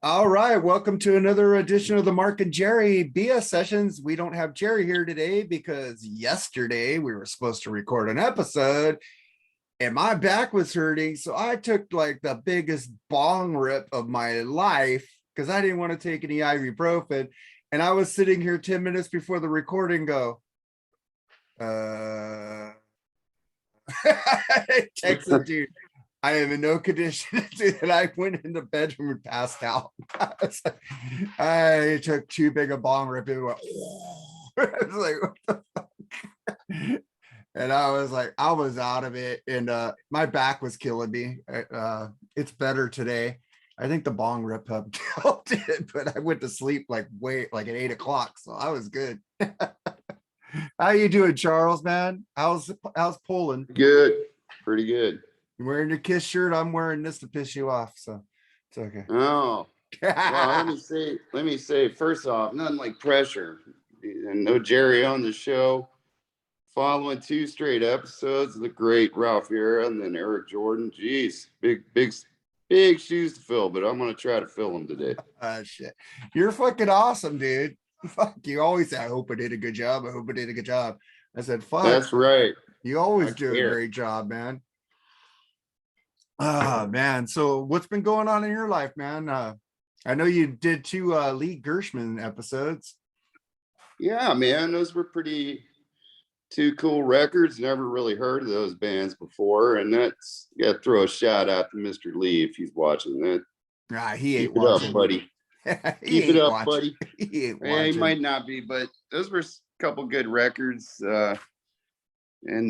All right, welcome to another edition of the Mark and Jerry BS sessions. We don't have Jerry here today because yesterday we were supposed to record an episode and my back was hurting. So I took like the biggest bong rip of my life because I didn't want to take any ibuprofen. And I was sitting here 10 minutes before the recording go, I texted dude. I am in no condition to do that. I went in the bedroom and passed out. I took too big a bong rip. It went, I was like, what the fuck? And I was like, I was out of it. And my back was killing me. It's better today. I think the bong rip up killed it, but I went to sleep like at 8 o'clock. So I was good. How you doing, Charles, man? How's Poland? Good. Pretty good. You're wearing your KISS shirt. I'm wearing this to piss you off, so it's okay. Oh, well, let me say, first off, nothing like pressure. And no Jerry on the show. Following 2 straight episodes of the great Ralph Era and then Eric Jordan. Jeez, big shoes to fill, but I'm gonna try to fill them today. Shit. You're fucking awesome, dude. Fuck, you always say, I hope I did a good job. I hope I did a good job. I said, fuck. That's right. You always do a great job, man. Man, so what's been going on in your life, man? I know you did 2 Lee Gershman episodes. Yeah, man, those were 2 cool records. Never really heard of those bands before, and that's got to throw a shout out to Mr. Lee if he's watching that. He ain't Keep it watching, up, buddy. Keep it up, buddy. He ain't watching. He might not be, but those were a couple good records, and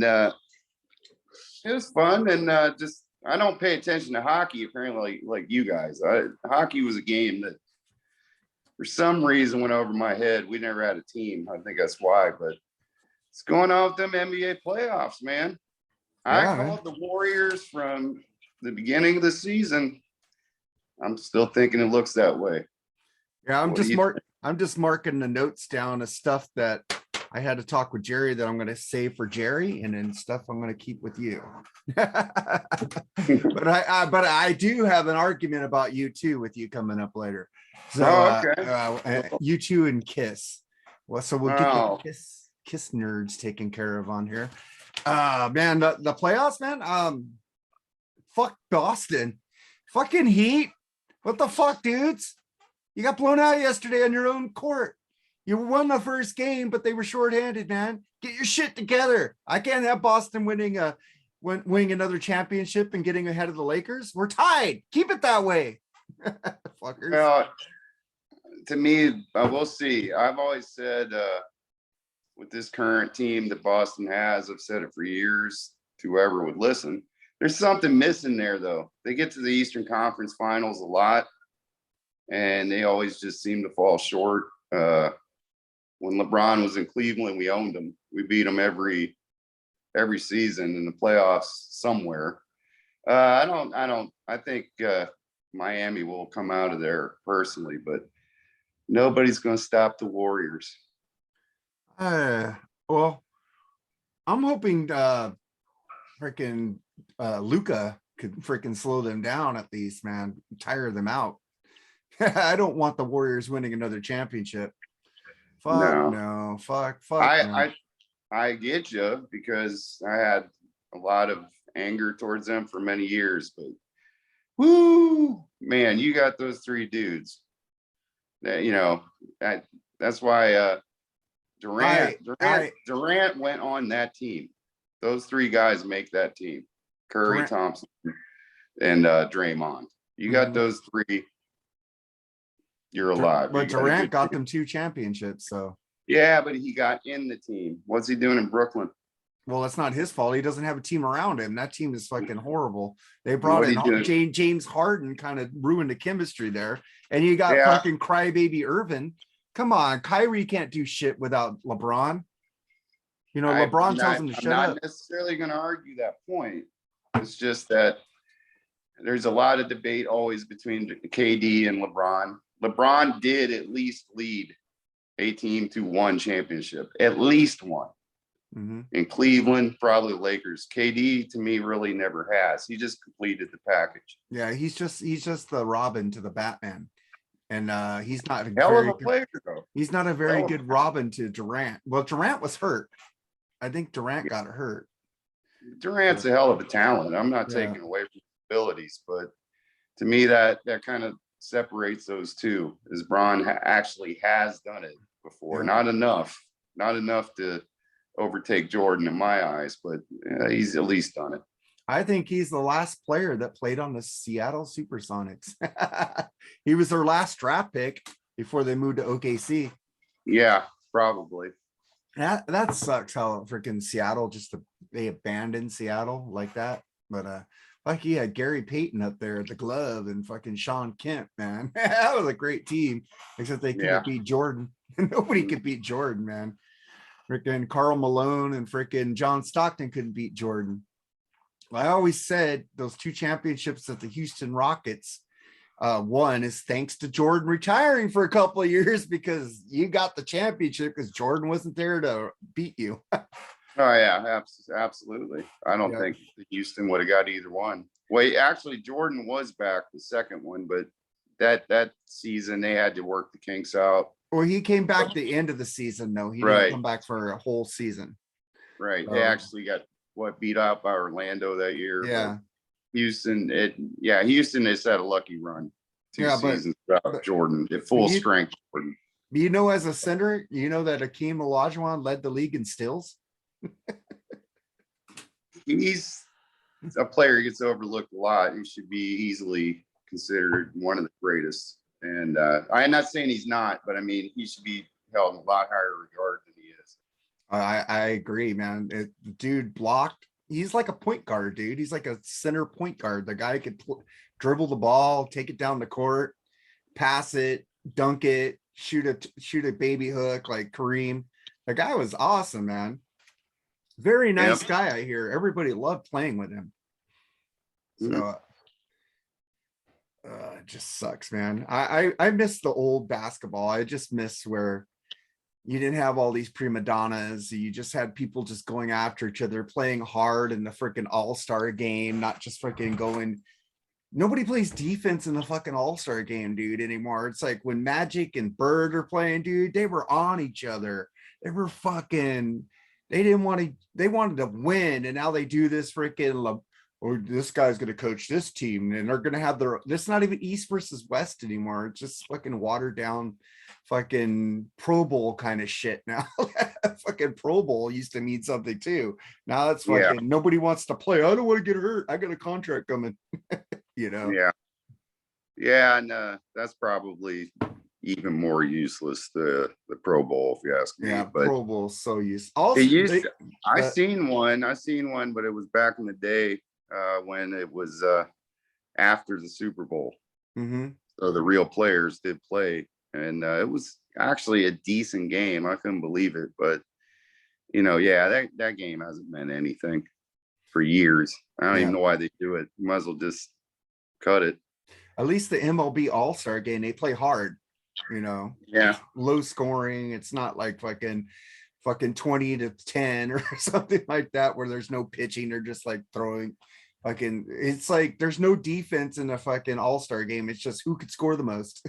it was fun. And just I don't pay attention to hockey apparently like you guys. Hockey was a game that for some reason went over my head. We never had a team. I think that's why, but it's going on with them NBA playoffs, man. I called the Warriors from the beginning of the season. I'm still thinking it looks that way. Yeah, I'm just marking the notes down of stuff that I had to talk with Jerry that I'm going to save for Jerry, and then stuff I'm going to keep with you. but I do have an argument about you too with you coming up later. So you two and KISS. Well, so we'll get the KISS nerds taken care of on here. Man, the playoffs, man. Fuck Boston, fucking Heat. What the fuck, dudes? You got blown out yesterday on your own court. You won the first game, but they were shorthanded, man. Get your shit together. I can't have Boston winning another championship and getting ahead of the Lakers. We're tied. Keep it that way. Fuckers. Well, to me, we'll see. I've always said with this current team that Boston has, I've said it for years to whoever would listen. There's something missing there, though. They get to the Eastern Conference Finals a lot, and they always just seem to fall short. When LeBron was in Cleveland, we owned them. We beat them every season in the playoffs somewhere. I think Miami will come out of there personally, but nobody's going to stop the Warriors. Well, I'm hoping freaking Luka could freaking slow them down at least, man. Tire them out. I don't want the Warriors winning another championship. Fuck no. Fuck. I get you because I had a lot of anger towards them for many years, but woo, man, you got those 3 dudes. That's why Durant went on that team. Those 3 guys make that team. Curry, Thompson, and Draymond. You got those 3. You're alive. But Durant got them 2 championships, so. Yeah, but he got in the team. What's he doing in Brooklyn? Well, that's not his fault. He doesn't have a team around him. That team is fucking horrible. They brought in James Harden, kind of ruined the chemistry there. And you got fucking crybaby Irvin. Come on, Kyrie can't do shit without LeBron. LeBron tells him to shut up. I'm not necessarily going to argue that point. It's just that there's a lot of debate always between KD and LeBron. LeBron did at least lead a team to 1 championship, at least 1. In Cleveland, probably Lakers. KD to me really never has. He just completed the package. Yeah, he's just the Robin to the Batman. And he's not a Hell of very a player, though. he's not a very good Robin to Durant. Well, Durant was hurt. I think Durant got hurt. Durant's a hell of a talent. I'm not taking away from his abilities, but to me, that kind of separates those two. Is Bron actually has done it before. Not enough to overtake Jordan in my eyes, but he's at least done it. I think he's the last player that played on the Seattle Supersonics. He was their last draft pick before they moved to OKC. Yeah, probably. That sucks how freaking Seattle they abandoned Seattle like that. But like he had Gary Payton up there at the glove and fucking Sean Kemp, man. That was a great team, except they couldn't beat Jordan. Nobody could beat Jordan, man. Freaking Karl Malone and freaking John Stockton couldn't beat Jordan. I always said those 2 championships that the Houston Rockets won is thanks to Jordan retiring for a couple of years, because you got the championship because Jordan wasn't there to beat you. Oh yeah, absolutely. I don't think Houston would have got either one. Well, actually, Jordan was back the second one, but that season they had to work the kinks out. Well, he came back the end of the season, though. He didn't come back for a whole season. Right. They actually got beat out by Orlando that year. Yeah. Houston has had a lucky run. 2 seasons without Jordan at full strength. Jordan. You know, as a center, you know that Akeem Olajuwon led the league in steals. He's a player who gets overlooked a lot. He should be easily considered one of the greatest. And I'm not saying he's not, but I mean, he should be held in a lot higher regard than he is. I agree, man. Dude blocked. He's like a point guard, dude. He's like a center point guard. The guy could dribble the ball, take it down the court, pass it, dunk it, shoot a baby hook like Kareem. The guy was awesome, man. Very nice guy, I hear. Everybody loved playing with him. So it just sucks, man. I miss the old basketball. I just miss where you didn't have all these prima donnas. You just had people just going after each other, playing hard in the freaking all-star game, not just freaking going. Nobody plays defense in the fucking all-star game, dude, anymore. It's like when Magic and Bird are playing, dude, they were on each other. They were fucking, they wanted to win. And now they do this freaking, or this guy's going to coach this team and they're going to have it's not even East versus West anymore. It's just fucking watered down fucking Pro Bowl kind of shit now. Fucking Pro Bowl used to mean something too. Now it's fucking nobody wants to play. I don't want to get hurt. I got a contract coming. You know? Yeah. And that's probably even more useless, the Pro Bowl, if you ask me. Yeah, but Pro Bowl so used. Also, I seen one, but it was back in the day when it was after the Super Bowl. Mm-hmm. So the real players did play, and it was actually a decent game. I couldn't believe it, but that game hasn't meant anything for years. I don't even know why they do it. You might as well just cut it. At least the MLB All-Star game, they play hard, low scoring. It's not like fucking 20-10 or something like that, where there's no pitching. They're just like throwing fucking, it's like there's no defense in a fucking All-Star game. It's just who could score the most.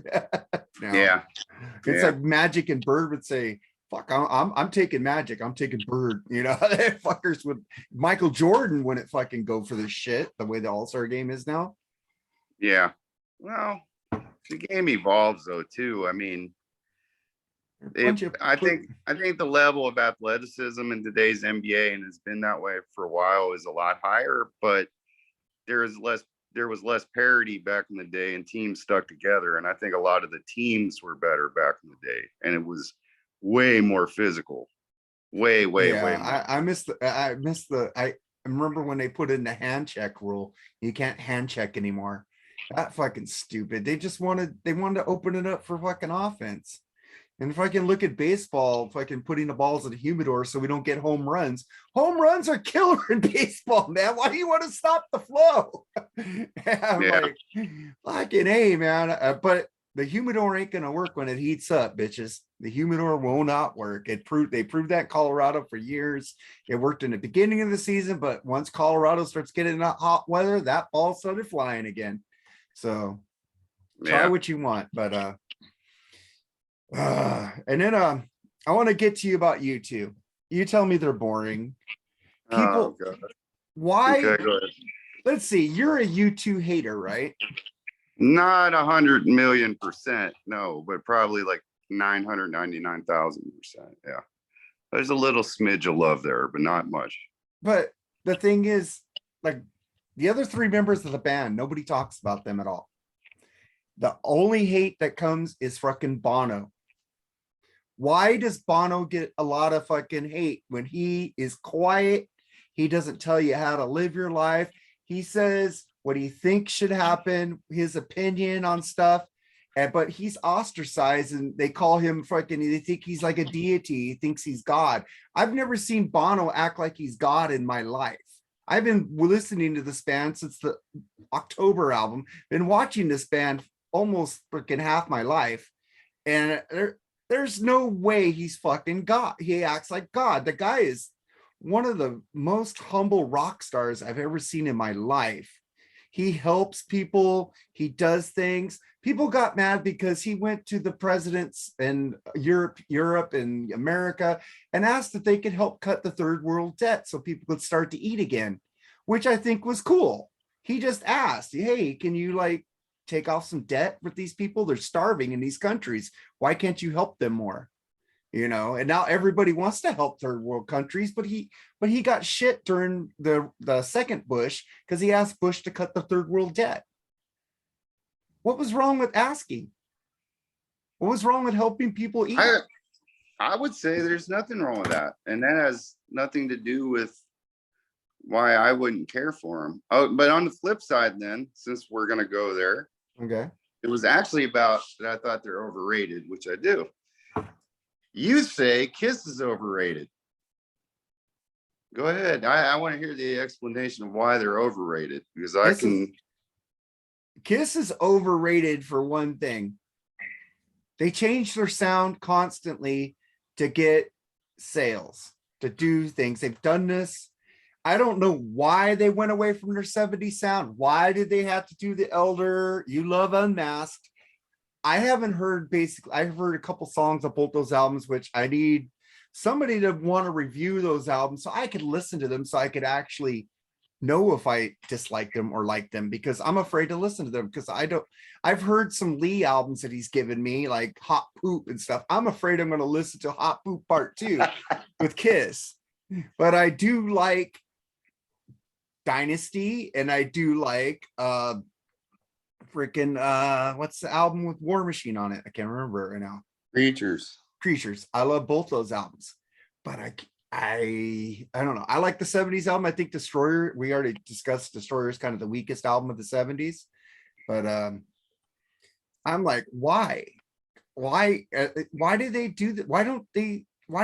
It's like Magic and Bird would say, fuck, I'm taking Magic, I'm taking Bird. Fuckers with Michael Jordan wouldn't fucking go for this shit the way the All-Star game is now. Yeah. Well, the game evolves though too. I mean, I think the level of athleticism in today's NBA, and it's been that way for a while, is a lot higher, but there was less parity back in the day and teams stuck together. And I think a lot of the teams were better back in the day, and it was way more physical. Way more. I remember when they put in the hand check rule. You can't hand check anymore. That fucking stupid. They wanted to open it up for fucking offense. And if I can look at baseball, fucking putting the balls in the humidor so we don't get home runs. Home runs are killer in baseball, man. Why do you want to stop the flow? Like, fucking A, man. But the humidor ain't gonna work when it heats up, bitches. The humidor will not work. They proved that in Colorado for years. It worked in the beginning of the season, but once Colorado starts getting that hot weather, that ball started flying again. So try what you want, but And then I want to get to you about U2. You tell me they're boring. People, God. why? Okay, go ahead. Let's see. You're a U2 hater, right? Not 100,000,000%, no, but probably like 999,000%. Yeah. There's a little smidge of love there, but not much. But the thing is, like, the other three members of the band, nobody talks about them at all. The only hate that comes is fucking Bono. Why does Bono get a lot of fucking hate when he is quiet? He doesn't tell you how to live your life. He says what he thinks should happen, his opinion on stuff. But he's ostracized and they call him fucking, they think he's like a deity. He thinks he's God. I've never seen Bono act like he's God in my life. I've been listening to this band since the October album, been watching this band almost freaking half my life. And there's no way he's fucking God. He acts like God. The guy is one of the most humble rock stars I've ever seen in my life. He helps people. He does things. People got mad because he went to the presidents in Europe and America and asked if they could help cut the third world debt so people could start to eat again, which I think was cool. He just asked, hey, can you like take off some debt with these people? They're starving in these countries. Why can't you help them more? You know, and now everybody wants to help third world countries, but he got shit during the second Bush because he asked Bush to cut the third world debt. What was wrong with asking? What was wrong with helping people eat? I would say there's nothing wrong with that. And that has nothing to do with why I wouldn't care for him. Oh, but on the flip side, then, since we're going to go there, okay, it was actually about that I thought they're overrated, which I do. You say Kiss is overrated. Go ahead. I want to hear the explanation of why they're overrated, because Kiss is overrated for one thing. They change their sound constantly to get sales, to do things. They've done this. I don't know why they went away from their 70s sound. Why did they have to do the Elder, You Love Unmasked? I haven't heard I've heard a couple songs of both those albums, which I need somebody to want to review those albums so I could listen to them so I could actually know if I dislike them or like them, because I'm afraid to listen to them because I've heard some Lee albums that he's given me, like Hot Poop and stuff. I'm afraid I'm going to listen to Hot Poop Part 2 with Kiss. But I do like Dynasty, and I do like what's the album with War Machine on it? I can't remember right now. Creatures. I love both those albums, but I don't know. I like the 70s album. I think Destroyer, we already discussed, Destroyer is kind of the weakest album of the 70s, but I'm like, why did they do that? Why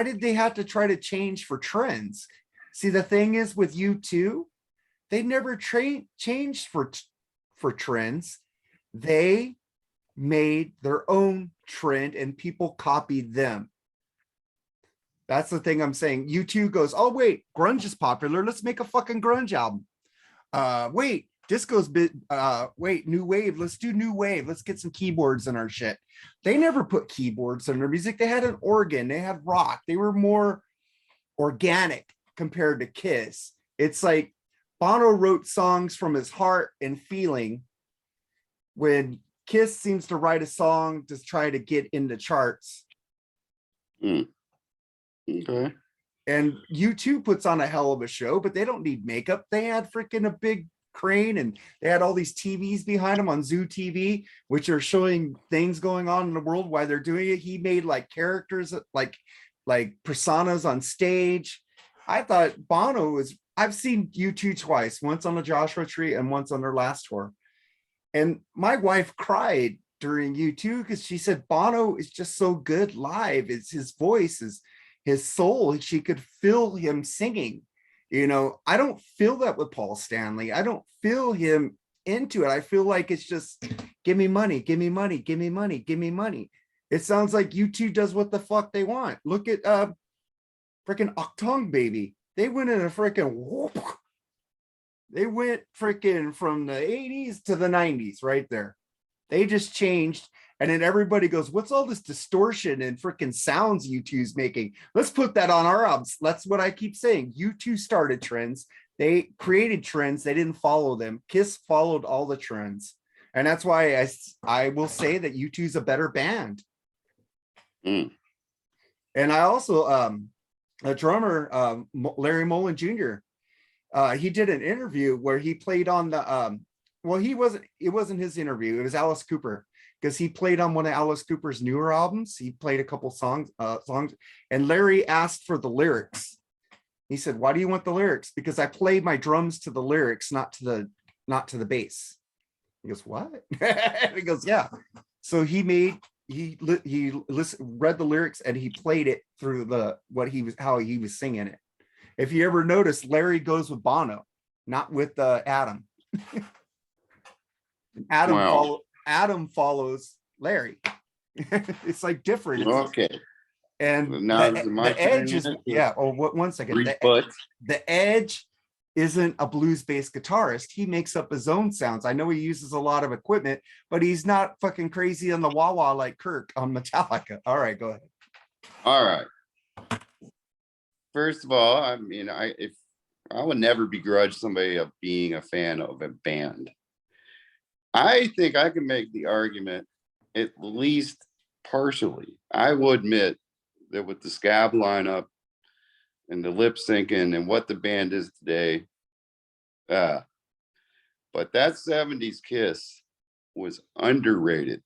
did they have to try to change for trends? See, the thing is with U2, they never changed for trends. They made their own trend and people copied them. That's the thing I'm saying. U2 goes, oh wait, grunge is popular. Let's make a fucking grunge album. Wait, disco's wait, new wave. Let's do new wave. Let's get some keyboards in our shit. They never put keyboards in their music. They had an organ. They had rock. They were more organic compared to Kiss. It's like Bono wrote songs from his heart and feeling, when Kiss seems to write a song to try to get in the charts. Okay. And U2 puts on a hell of a show, but they don't need makeup. They had freaking a big crane and they had all these TVs behind them on Zoo TV, which are showing things going on in the world while they're doing it. He made like characters, like personas on stage. I thought I've seen U2 twice, once on the Joshua Tree and once on their last tour. And my wife cried during U2 because she said Bono is just so good live. It's his voice, his soul. She could feel him singing. You know, I don't feel that with Paul Stanley. I don't feel him into it. I feel like it's just give me money, give me money, give me money, give me money. It sounds like U2 does what the fuck they want. Look at freaking Octong Baby. They went in a freaking whoop. They went freaking from the 80s to the 90s right there. They just changed And then everybody goes, what's all this distortion and freaking sounds U2's making? Let's put that on our albums. That's what I keep saying. U2 started trends. They created trends. They didn't follow them. Kiss followed all the trends. And that's why I will say that U2 is a better band. Mm. And I also, a drummer, Larry Mullen Jr., he did an interview where he played on the, it wasn't his interview. It was Alice Cooper, because he played on one of Alice Cooper's newer albums. He played a couple songs, and Larry asked for the lyrics. He said, why do you want the lyrics? Because I play my drums to the lyrics, not to the bass. He goes, what? He goes, yeah. So he read the lyrics and he played it through how he was singing it. If you ever notice, Larry goes with Bono, not with Adam. Adam follows Larry. It's like different. Okay. And now the Edge is, yeah. Oh, one second. The Edge isn't a blues-based guitarist. He makes up his own sounds. I know he uses a lot of equipment, but he's not fucking crazy on the wah-wah like Kirk on Metallica. All right, go ahead. All right. First of all, I mean, I would never begrudge somebody of being a fan of a band. I think I can make the argument, at least partially. I will admit that with the Scab lineup and the lip syncing and what the band is today, but that 70s Kiss was underrated,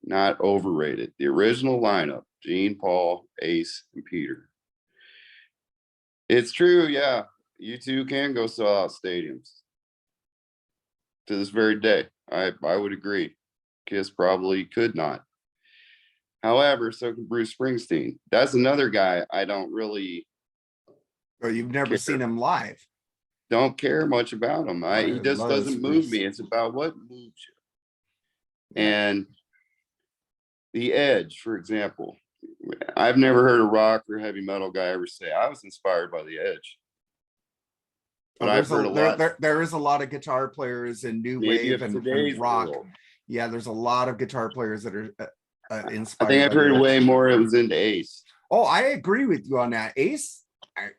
not overrated. The original lineup, Gene, Paul, Ace, and Peter. It's true, yeah, U2 can go sell out stadiums. To this very day, I would agree. Kiss probably could not. However, so can Bruce Springsteen. That's another guy I don't really. Or you've never seen him live. Don't care much about him. He just doesn't move me. It's about what moves you. And the Edge, for example, I've never heard a rock or heavy metal guy ever say I was inspired by the Edge. But I've heard a lot. There is a lot of guitar players in new wave and rock. World. Yeah, there's a lot of guitar players that are inspired. I think I've heard way more. It was into Ace. Oh, I agree with you on that. Ace,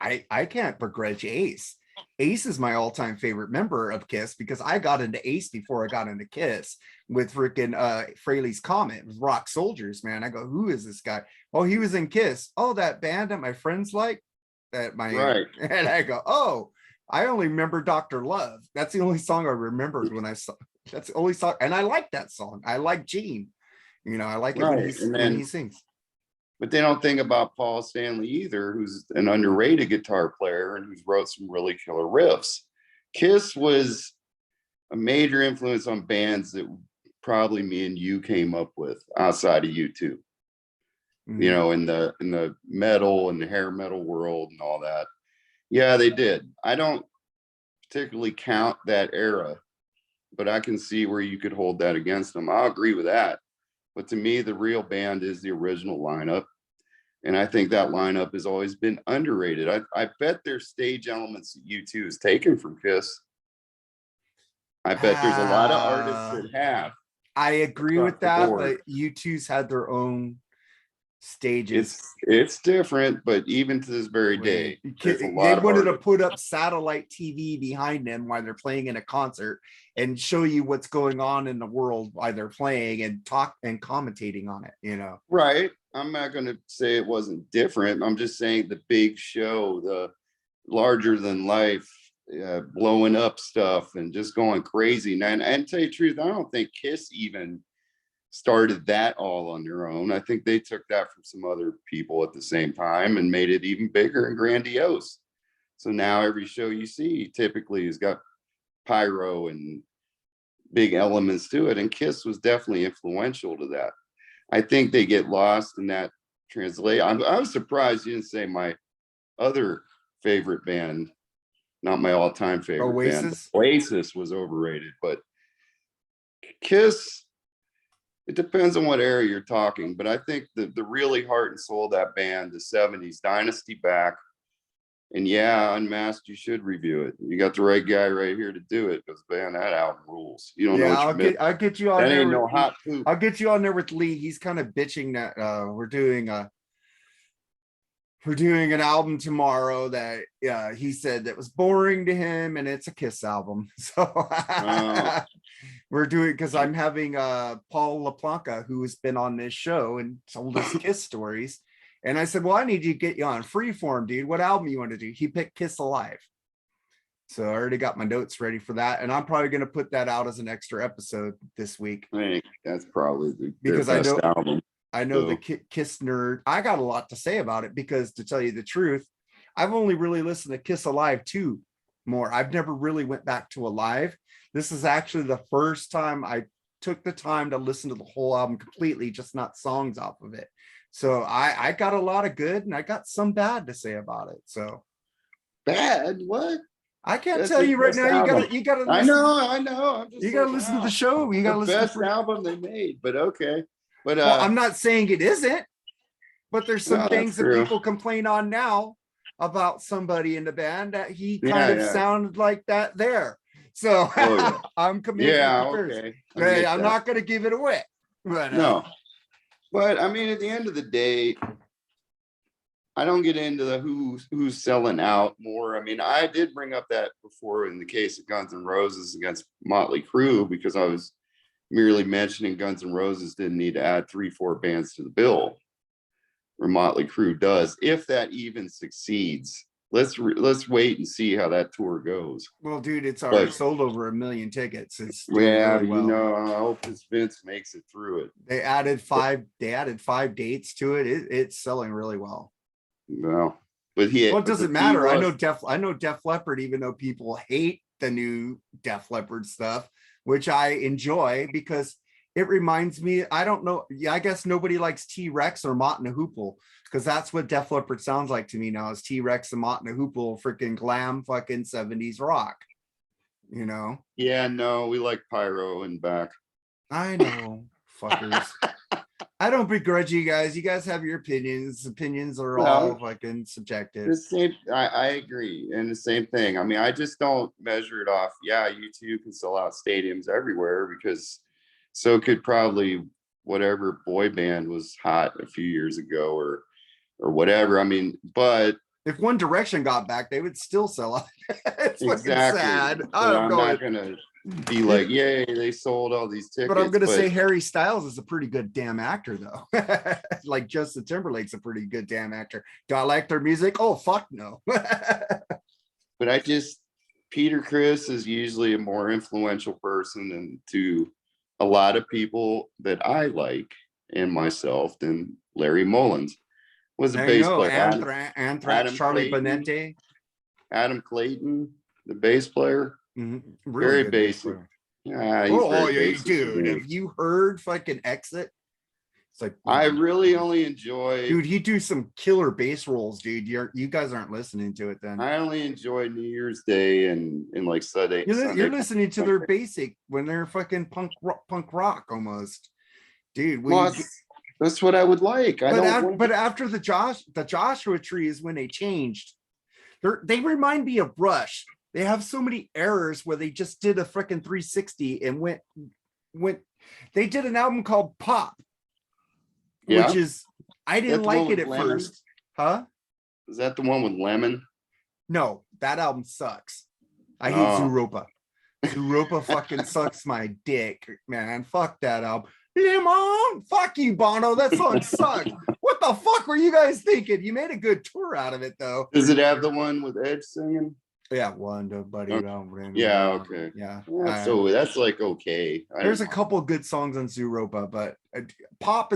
I can't begrudge Ace. Ace is my all-time favorite member of Kiss because I got into Ace before I got into Kiss with freaking Fraley's Comet, with Rock Soldiers, man. I go, who is this guy? Oh, he was in Kiss. Oh, that band that my friends like. Right. And I go, oh, I only remember Dr. Love. That's the only song I remembered when I saw. That's the only song, and I like that song. I like Gene. You know, I like it when he sings. But they don't think about Paul Stanley either, who's an underrated guitar player and who's wrote some really killer riffs. Kiss was a major influence on bands that probably me and you came up with outside of U2. Mm-hmm. You know, in the metal and the hair metal world and all that. Yeah, they did. I don't particularly count that era, but I can see where you could hold that against them. I'll agree with that. But to me, the real band is the original lineup. And I think that lineup has always been underrated. I bet there's stage elements that U2 has taken from Kiss. I bet there's a lot of artists that have. I agree with that, but U2's had their own stages. It's different, but even to this very day, they wanted to put up satellite TV behind them while they're playing in a concert and show you what's going on in the world while they're playing and talk and commentating on it, you know. Right. I'm not going to say it wasn't different. I'm just saying the big show, the larger than life, blowing up stuff and just going crazy. And to tell you the truth, I don't think Kiss even started that all on their own. I think they took that from some other people at the same time and made it even bigger and grandiose. So now every show you see typically has got pyro and big elements to it. And Kiss was definitely influential to that. I think they get lost in that translation. I was surprised you didn't say my other favorite band, not my all-time favorite Oasis. Band. Oasis was overrated, but Kiss, it depends on what era you're talking, but I think the really heart and soul of that band, the 70s, Dynasty back, And yeah, Unmasked, you should review it. You got the right guy right here to do it, because man, that album rules. You don't know what I'll get you on that there. ain't no hot poop. I'll get you on there with Lee. He's kind of bitching that we're doing an album tomorrow that he said that was boring to him, and it's a Kiss album. So we're doing, because I'm having Paul LaPlanca, who has been on this show and told us Kiss stories. And I said, well, I need you to get you on Freeform, dude. What album you want to do? He picked Kiss Alive. So I already got my notes ready for that. And I'm probably going to put that out as an extra episode this week. I think that's probably because best album. I know the Kiss nerd. I got a lot to say about it, because to tell you the truth, I've only really listened to Kiss Alive 2 more. I've never really went back to Alive. This is actually the first time I took the time to listen to the whole album completely, just not songs off of it. So I got a lot of good and I got some bad to say about it. So bad? What? I can't tell you right now. You gotta. I know. You gotta listen to the show. You gotta listen to the best album they made. But okay. But well, I'm not saying it isn't. But there's some things that people complain on now about somebody in the band that he kind of sounded like that there. So I'm committed. Yeah, okay. I'm not going to give it away. But, no. But I mean, at the end of the day, I don't get into the who's selling out more. I mean, I did bring up that before in the case of Guns N' Roses against Motley Crue, because I was merely mentioning Guns N' Roses didn't need to add 3-4 bands to the bill, where Motley Crue does, if that even succeeds. Let's wait and see how that tour goes. Well, dude, it's already sold over 1 million tickets. It's really well. I hope this Vince makes it through it. They added 5 dates to it. It's selling really well. No, but it doesn't matter. I know Def Leppard, even though people hate the new Def Leppard stuff, which I enjoy because it reminds me, I don't know. Yeah, I guess nobody likes T-Rex or Mott and a Hoople, because that's what Def Leppard sounds like to me now, is T-Rex and Mott and a Hoople, freaking glam fucking 70s rock, you know? Yeah, no, we like Pyro and back. I know, fuckers. I don't begrudge you guys. You guys have your opinions. Opinions are all fucking subjective. The same, I agree. And the same thing. I mean, I just don't measure it off. Yeah, U2 can sell out stadiums everywhere, because so could probably whatever boy band was hot a few years ago or whatever. I mean, but if One Direction got back, they would still sell out. It's exactly. Fucking sad. I'm not gonna be like, yay, they sold all these tickets. But I'm gonna say Harry Styles is a pretty good damn actor, though. Like Justin Timberlake's a pretty good damn actor. Do I like their music? Oh, fuck no. But Peter Criss is usually a more influential person, and to a lot of people that I like and myself than Larry Mullins was a bass player. Anthrax, Charlie Benetti, Adam Clayton, the bass player. Really very basic. Yeah, dude. Have you heard fucking Exit? It's like, I really only enjoy. Dude, he do some killer bass rolls, dude. You guys aren't listening to it then. I only enjoy New Year's Day and like Sunday. You're listening to their basic when they're fucking punk rock almost, dude. That's what I would like. But after the Joshua Tree is when they changed. They remind me of Rush. They have so many errors where they just did a freaking 360 and went. They did an album called Pop, which is, I didn't like it at first. Huh? Is that the one with Lemon? No, that album sucks. I hate Zooropa. Zooropa fucking sucks my dick, man. Fuck that album. Lemon, fuck you, Bono. That song sucked. What the fuck were you guys thinking? You made a good tour out of it, though. Does it have the one with Edge singing? Yeah, buddy. Yeah, okay. Yeah. So that's like okay. There's a couple good songs on Zooropa, but Pop.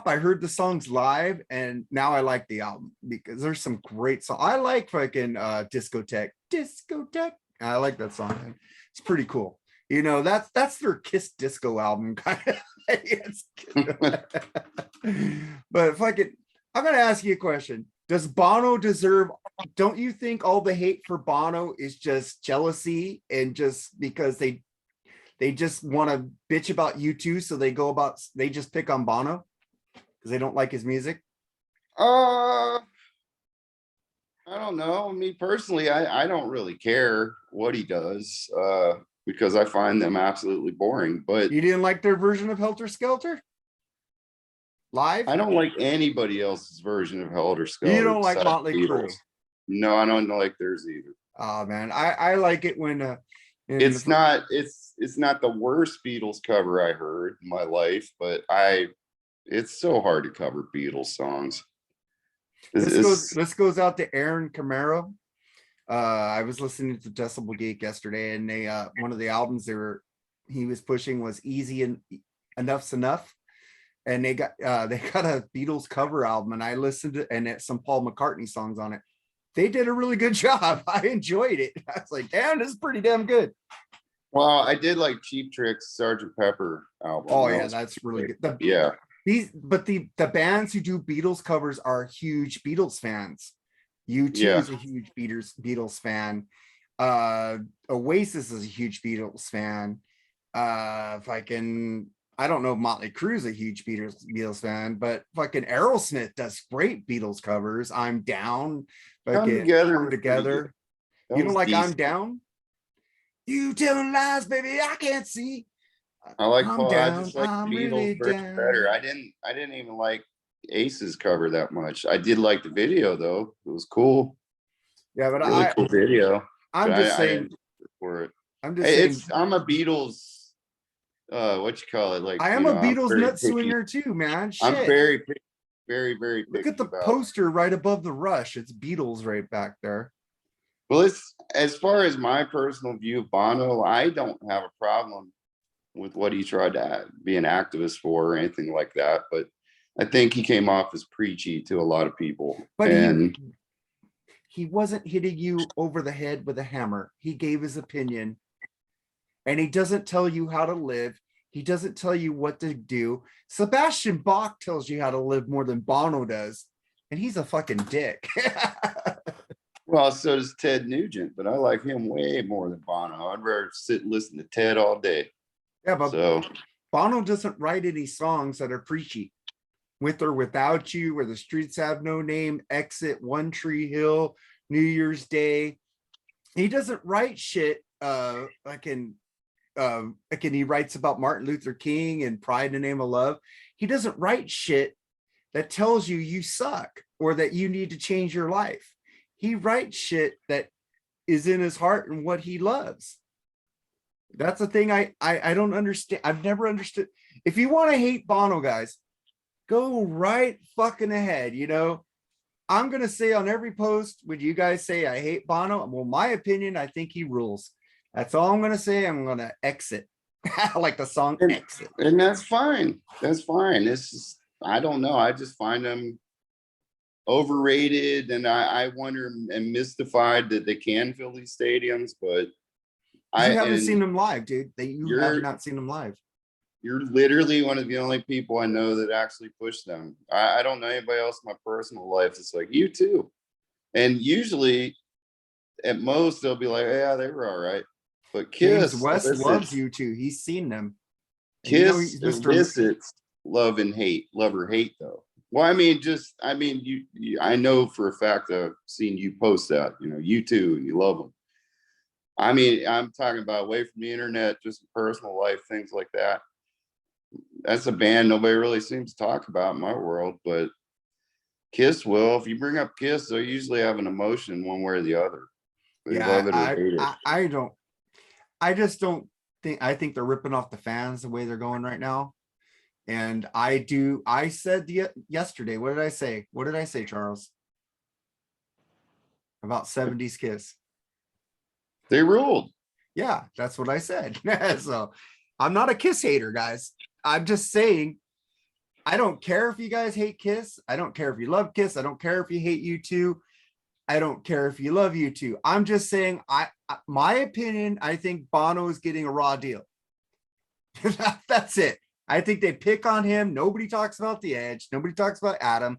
I heard the songs live, and now I like the album because there's some great songs. I like fucking Discotheque. I like that song. It's pretty cool. You know, that's their Kiss disco album kind of. But fucking, I'm gonna ask you a question. Does Bono deserve? Don't you think all the hate for Bono is just jealousy and just because they just want to bitch about U2, so they just pick on Bono because they don't like his music? I I don't know. Me personally, I don't really care what he does, because I find them absolutely boring. But You didn't like their version of Helter Skelter live? I don't like anybody else's version of Helter You Skelter don't like besides Motley Crue? Beatles. No, I don't like theirs either. Oh man, I like it when It's not the worst Beatles cover I heard in my life, but it's so hard to cover Beatles songs. this goes out to Aaron Camaro. I was listening to Decibel Geek yesterday, and they one of the albums he was pushing was Easy and Enough's Enough, and they got a Beatles cover album, and I listened to, and it's some Paul McCartney songs on it. They did a really good job. I enjoyed it. I was like, damn, this is pretty damn good. Well, I did like Cheap Trick's Sgt. Pepper album. Oh yeah, that's really good. The bands who do Beatles covers are huge Beatles fans. U2 is a huge Beatles fan. Oasis is a huge Beatles fan. I don't know if Motley Crue is a huge Beatles fan, but fucking Aerosmith does great Beatles covers. I'm Down. Come Together. You don't like decent. I'm Down? You telling lies, baby, I can't see. I like I'm Paul. down, I just like I'm Beatles really version down. better. I didn't even like Ace's cover that much. I did like the video though. It was cool. Yeah, but Really cool video. I'm But just saying. For it. I'm just saying. I'm a Beatles. What you call it? Like I am a Beatles nut swinger too, man. Shit. I'm very picky. Look at the poster right above the Rush. It's Beatles right back there. Well, it's as far as my personal view of Bono, I don't have a problem with what he tried to be an activist for or anything like that. But I think he came off as preachy to a lot of people. But he wasn't hitting you over the head with a hammer. He gave his opinion, and he doesn't tell you how to live. He doesn't tell you what to do. Sebastian Bach tells you how to live more than Bono does, and he's a fucking dick. Well, so does Ted Nugent, but I like him way more than Bono. I'd rather sit and listen to Ted all day. Yeah, but Bono doesn't write any songs that are preachy. With or Without You, Where the Streets Have No Name, Exit, One Tree Hill, New Year's Day. He doesn't write shit he writes about Martin Luther King and Pride in the Name of Love. He doesn't write shit that tells you suck or that you need to change your life. He writes shit that is in his heart and what he loves. That's the thing I don't understand. I've never understood. If you want to hate Bono, guys, go right fucking ahead. You know, I'm going to say on every post, when you guys say I hate Bono, well, my opinion, I think he rules. That's all I'm going to say. I'm going to exit. Like the song Exit. And that's fine. That's fine. It's just, I don't know. I just find them overrated, and I wonder and mystified that they can fill these stadiums, but you haven't seen them live, dude. You have not seen them live. You're literally one of the only people I know that actually push them. I don't know anybody else in my personal life that's like you too. And usually at most they'll be like, yeah, they were all right. But Kiss, James West loves you too. He's seen them. Kiss elicits love or hate though. Well, I mean, you I know for a fact that I've seen you post that, you too, and you love them. I mean, I'm talking about away from the internet, just personal life, things like that. That's a band nobody really seems to talk about in my world, but Kiss will. If you bring up Kiss, they'll usually have an emotion one way or the other. They love it or hate it. I think they're ripping off the fans the way they're going right now. And I said yesterday, what did I say? What did I say, Charles? About 70s Kiss. They ruled. Yeah, that's what I said. So I'm not a Kiss hater, guys. I'm just saying, I don't care if you guys hate Kiss. I don't care if you love Kiss. I don't care if you hate U2. I don't care if you love U2. I'm just saying, my opinion, I think Bono is getting a raw deal. That's it. I think they pick on him. Nobody talks about the Edge. Nobody talks about Adam.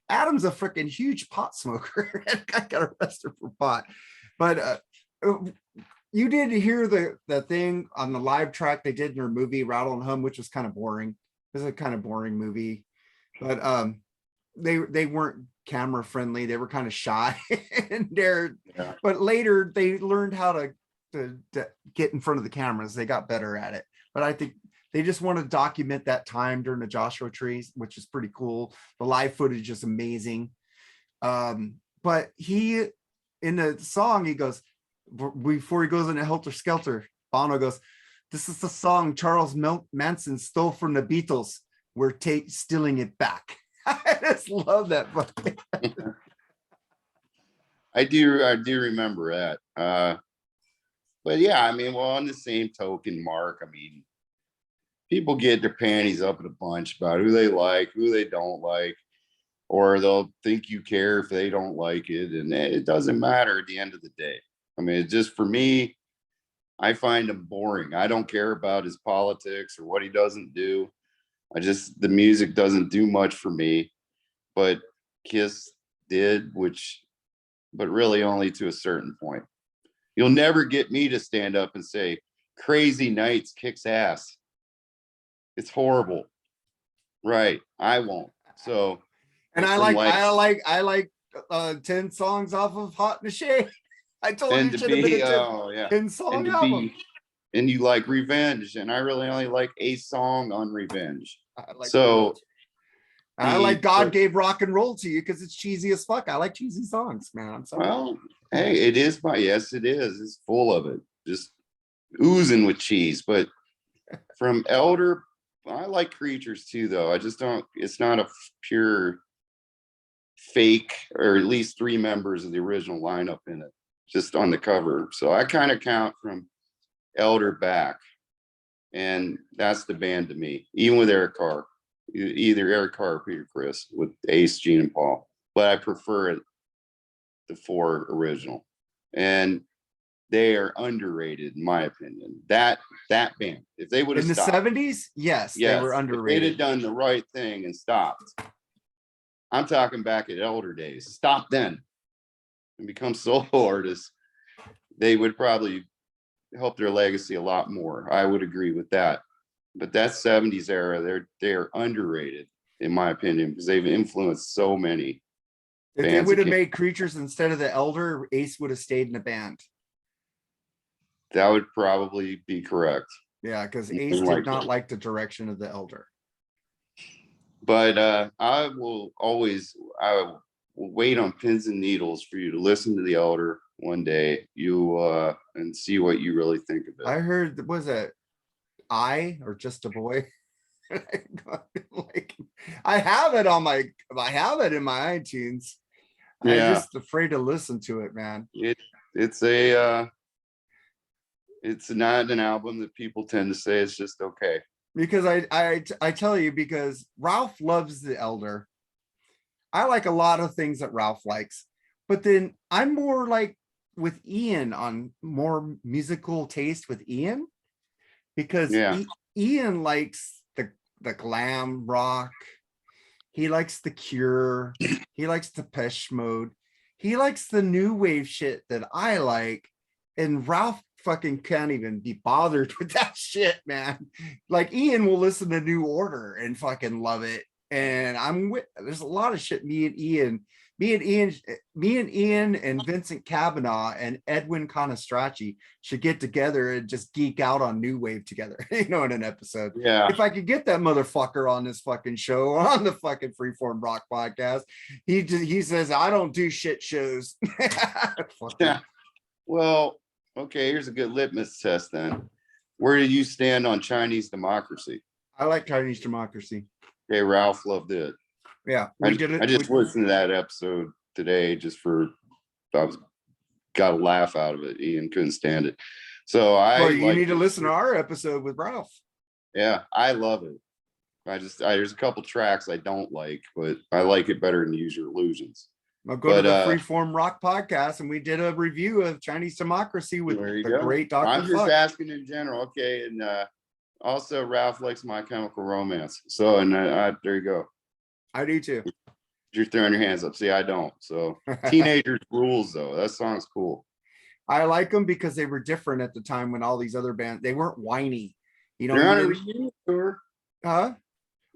Adam's a freaking huge pot smoker. I got arrested for pot. But you did hear the thing on the live track they did in their movie Rattle and Hum, which was kind of boring. It was a kind of boring movie. But they weren't camera friendly. They were kind of shy and Yeah. but later they learned how to get in front of the cameras. They got better at it. But I think they just want to document that time during the Joshua trees, which is pretty cool. The live footage is amazing. But he, in the song, he goes, before he goes into Helter Skelter, Bono goes, "This is the song Charles Manson stole from the Beatles. We're stealing it back." I just love that. I do remember that. But yeah, I mean, well, on the same token, Mark, I mean, people get their panties up in a bunch about who they like, who they don't like, or they'll think you care if they don't like it. And it doesn't matter at the end of the day. I mean, it's just, for me, I find him boring. I don't care about his politics or what he doesn't do. The music doesn't do much for me. But Kiss did, but really only to a certain point. You'll never get me to stand up and say Crazy Nights kicks ass. It's horrible. Right. I won't. So, and I like 10 songs off of Hot in the Shade. I told you it should have been a 10 song album. And you like Revenge, and I really only like a song on Revenge. I like God Gave Rock and Roll to You because it's cheesy as fuck. I like cheesy songs, man. I'm sorry. Well, hey, it is yes, it is. It's full of it, just oozing with cheese. But from Elder, I like Creatures too, though. I just don't. It's not a pure fake, or at least 3 members of the original lineup in it, just on the cover. So I kind of count from Elder back, and that's the band to me. Even with Eric Carr, either Eric Carr or Peter Criss, with Ace, Gene, and Paul. But I prefer the 4 original, and they are underrated in my opinion. That band, if they would have in the 70s, yes, they were underrated. If they'd have done the right thing and stopped. I'm talking back at Elder days. Stop then and become solo artists. They would probably help their legacy a lot more. I would agree with that. But that 70s era, they're underrated in my opinion, because they've influenced so many. If they would have made Creatures instead of the Elder, Ace would have stayed in the band. That would probably be correct. Yeah, because Ace did not like the direction of the Elder. But I will wait on pins and needles for you to listen to the Elder one day, and see what you really think of it. I heard, was it or Just a Boy? Like, I have it in my iTunes. Yeah. I'm just afraid to listen to it, man. It's not an album that people tend to say it's just okay. Because I tell you, because Ralph loves the Elder. I like a lot of things that Ralph likes, but then I'm more like with Ian, on more musical taste with Ian, because Ian likes the glam rock. He likes The Cure. He likes Depeche Mode. He likes the new wave shit that I like. And Ralph fucking can't even be bothered with that shit, man. Like, Ian will listen to New Order and fucking love it. And there's a lot of shit me and Ian and Vincent Kavanaugh and Edwin Conestracci should get together and just geek out on new wave together, in an episode. Yeah. If I could get that motherfucker on this fucking show, on the fucking Freeform Rock podcast, he says, I don't do shit shows. Yeah. Well, okay, here's a good litmus test then. Where do you stand on Chinese Democracy? I like Chinese Democracy. Okay, Ralph loved it. Yeah, I just listened to that episode today got a laugh out of it. Ian couldn't stand it. So you need to listen to our episode with Ralph. Yeah, I love it. There's a couple tracks I don't like, but I like it better than Use Your Illusions. I'll go to the Freeform Rock podcast, and we did a review of Chinese Democracy with the great Dr. I'm just asking in general. Okay, and also Ralph likes My Chemical Romance. So, and there you go. I do too. You're throwing your hands up. See, I don't. So, Teenagers Rules, though. That song's cool. I like them because they were different at the time when all these other bands, they weren't whiny. They're on a reunion tour. Huh?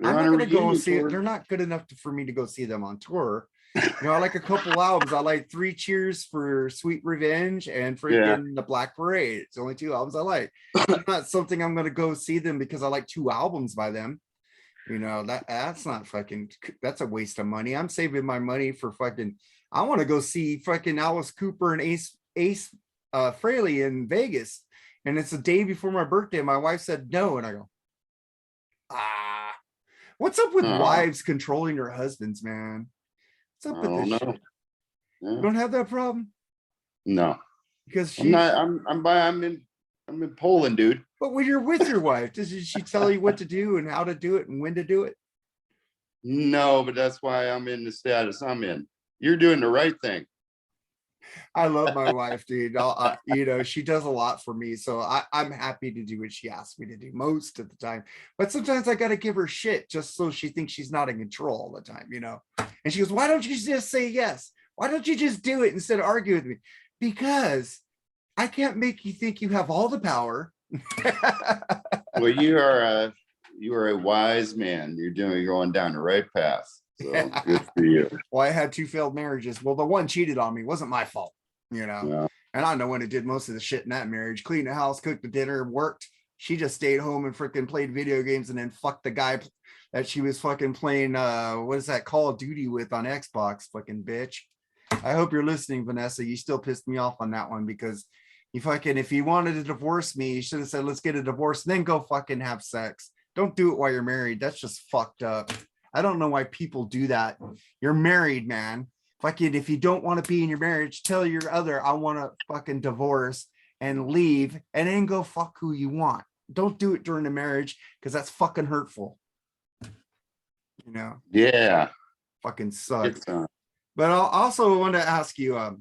I'm not going to go and see it. They're not good enough for me to go see them on tour. I like a couple albums. I like Three Cheers for Sweet Revenge and freaking The Black Parade. It's the only two albums I like. It's not something I'm gonna go see them because I like two albums by them. That's not fucking, that's a waste of money. I'm saving my money for fucking, I want to go see fucking Alice Cooper and Ace Frehley in Vegas. And it's the day before my birthday. My wife said no. And I go, what's up with wives controlling their husbands, man? What's up with this shit? Yeah. You don't have that problem? No. Because I'm in Poland, dude. But when you're with your wife, does she tell you what to do and how to do it and when to do it? No, but that's why I'm in the status I'm in. You're doing the right thing. I love my wife, dude. She does a lot for me, so I'm happy to do what she asks me to do most of the time. But sometimes I got to give her shit just so she thinks she's not in control all the time, And she goes, "Why don't you just say yes? Why don't you just do it instead of argue with me?" Because I can't make you think you have all the power. Well, you are a wise man. You're going down the right path. So good for you. Well, I had 2 failed marriages. Well, the one cheated on me. It wasn't my fault, Yeah. And I know when it did most of the shit in that marriage. Cleaned the house, cooked the dinner, worked. She just stayed home and freaking played video games and then fucked the guy that she was fucking playing what is that, Call of Duty with on Xbox, fucking bitch. I hope you're listening, Vanessa. You still pissed me off on that one because if you wanted to divorce me, you should have said, let's get a divorce and then go fucking have sex. Don't do it while you're married. That's just fucked up. I don't know why people do that. You're married, man. If you don't want to be in your marriage, tell your other, I want to fucking divorce and leave and then go fuck who you want. Don't do it during the marriage because that's fucking hurtful. Yeah. Fucking sucks. But I also want to ask you, I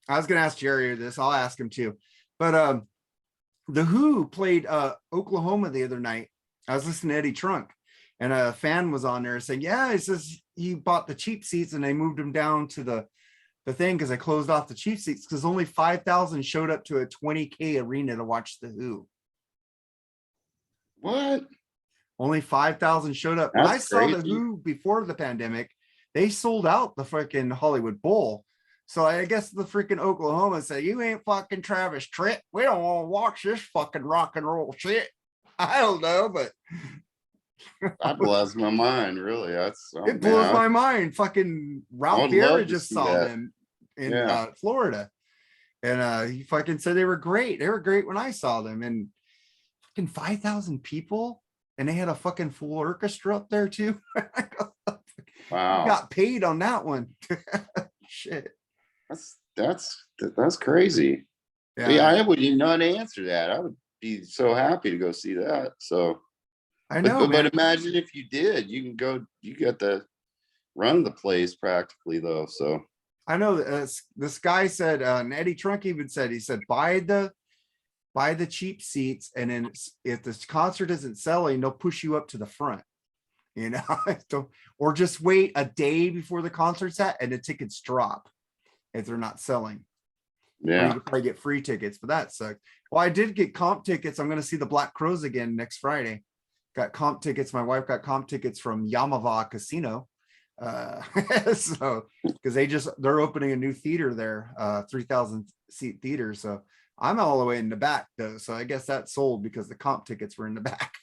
was going to ask Jerry this. I'll ask him too. But the Who played Oklahoma the other night. I was listening to Eddie Trunk. And a fan was on there saying, yeah, it says he bought the cheap seats and they moved him down to the thing because they closed off the cheap seats because only 5,000 showed up to a 20K arena to watch the Who. What? Only 5,000 showed up. When I saw the Who before the pandemic, they sold out the freaking Hollywood Bowl. So I guess the freaking Oklahoma said, you ain't fucking Travis Tritt. We don't want to watch this fucking rock and roll shit. I don't know, but that blows my mind, really. It blows my mind. Fucking Ralph Beer just saw them in Florida, and he fucking said they were great. They were great when I saw them, and fucking 5,000 people, and they had a fucking full orchestra up there too. Wow, got paid on that one. Shit, that's crazy. Yeah, I wouldn't even know how to answer that. I would be so happy to go see that. So. I know, but imagine if you did, you can go, you got to run the place practically though. So I know this guy said, and Eddie Trunk even said, he said, buy the cheap seats. And then if the concert isn't selling, they'll push you up to the front, or just wait a day before the concert's at and the tickets drop if they're not selling. Yeah. You could probably get free tickets, but that sucked. Well, I did get comp tickets. I'm going to see the Black Crowes again next Friday. Got comp tickets. My wife got comp tickets from Yamava Casino. So because they're opening a new theater there, 3,000 seat theater. So I'm all the way in the back though. So I guess that sold because the comp tickets were in the back.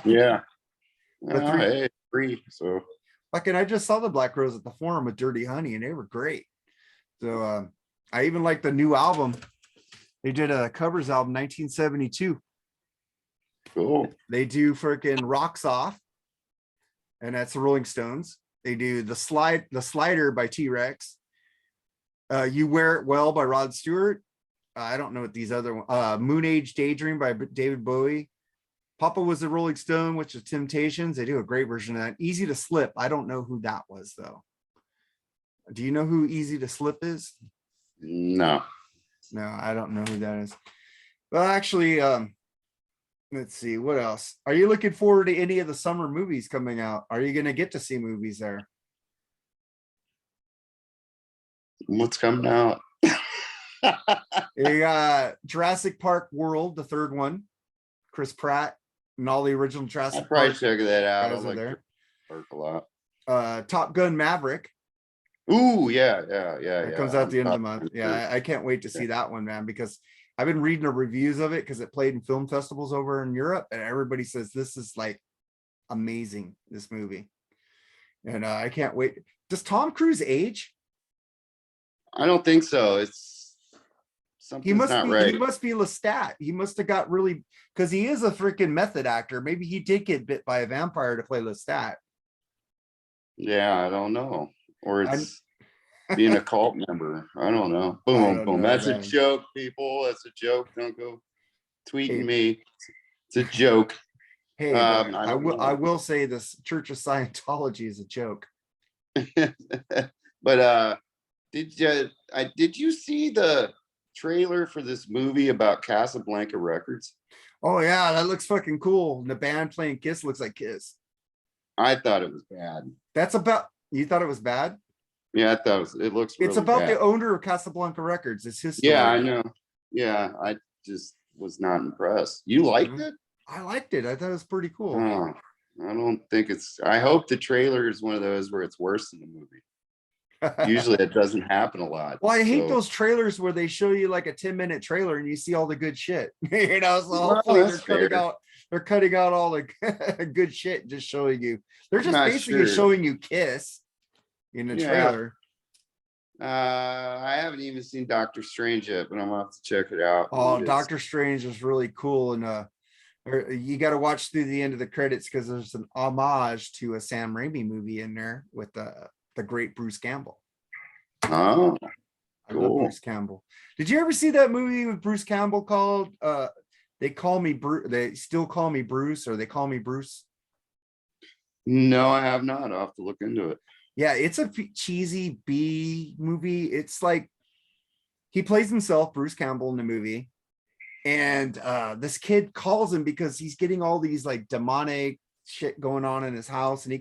Yeah. Free. So fucking I just saw the Black Crowes at the Forum with Dirty Honey and they were great. So I even like the new album. They did a covers album 1972. Cool. They do freaking Rocks Off, and that's the Rolling Stones. They do the Slider by T-Rex. You Wear It Well by Rod Stewart. I don't know what these other ones. Moon Age Daydream by David Bowie. Papa Was the Rolling Stone, which is Temptations. They do a great version of that. Easy to Slip. I don't know who that was though. Do you know who Easy to Slip is? No, I don't know who that is. Well, actually, let's see, what else? Are you looking forward to any of the summer movies coming out? Are you going to get to see movies there? What's coming out? You got Jurassic Park World, the third one. Chris Pratt and all the original Jurassic Park. I'd probably check that out. I like there. Park a lot. Top Gun Maverick. Ooh, yeah. It comes out at the end of the month. Yeah, I can't wait to see that one, man, because I've been reading the reviews of it because it played in film festivals over in Europe, and everybody says this is like amazing, this movie. And I can't wait. Does Tom Cruise age? I don't think so. It's He something's must not be right. he must be Lestat. He must have got really, because he is a freaking method actor. Maybe he did get bit by a vampire to play Lestat. Yeah, I don't know. Or I'm it's being a cult member. I don't know. I Boom, don't boom. know, That's a man. joke, people. That's a joke. Don't go tweeting Hey, me. It's a joke. hey, but I I don't will I know. will say this Church of Scientology is a joke. But did you see the trailer for this movie about Casablanca Records? Oh yeah, that looks fucking cool. And the band playing Kiss looks like Kiss. I thought it was bad. That's about, you thought it was bad? Yeah, I thought it looks It's really about bad. the owner of Casablanca Records. It's his story. Yeah, I know. Yeah, I just was not impressed. You liked it? I liked it. I thought it was pretty cool. Oh, I don't think it's. I hope the trailer is one of those where it's worse than the movie. Usually it doesn't happen a lot. Well, I hate so. those trailers where they show you like a 10-minute trailer and you see all the good shit. You know, so Well, hopefully that's fair. they're cutting out all the good shit, just showing you. They're I'm just not basically sure. showing you Kiss in the Yeah. trailer. I haven't even seen Doctor Strange yet, but I'm gonna have to check it out. Oh, Doctor Strange is really cool, and you got to watch through the end of the credits because there's an homage to a Sam Raimi movie in there with the great Bruce Campbell. Oh, I love Bruce Campbell. Did you ever see that movie with Bruce Campbell called They Call Me Bruce? They Still Call Me Bruce, or They Call Me Bruce? No, I have not. I'll have to look into it. Yeah, it's a cheesy B movie. It's like he plays himself, Bruce Campbell, in the movie, and this kid calls him because he's getting all these like demonic shit going on in his house, and he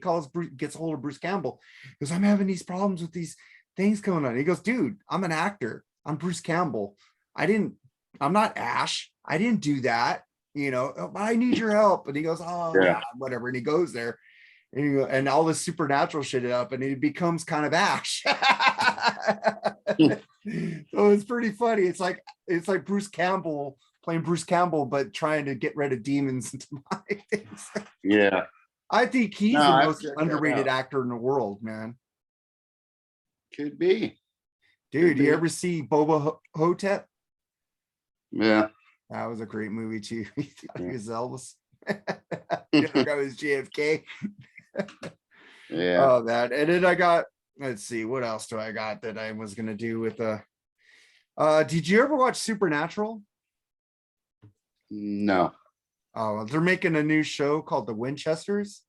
gets a hold of Bruce Campbell. He goes, I'm having these problems with these things going on. He goes, dude, I'm an actor. I'm Bruce Campbell. I'm not Ash. I didn't do that. You know, I need your help. And he goes, oh yeah, whatever. And he goes there, and all this supernatural shit up, and it becomes kind of Ash. So it's pretty funny. It's like Bruce Campbell playing Bruce Campbell, but trying to get rid of demons and demonic things. Yeah, I think he's the most underrated actor in the world, man. Could be. Dude, you ever see Boba Hotep? Yeah, that was a great movie too. He thought he was Elvis. The other guy was JFK. Yeah. Oh man. And then I got, let's see, what else do I got that I was gonna do with did you ever watch Supernatural? No. Oh, they're making a new show called The Winchesters.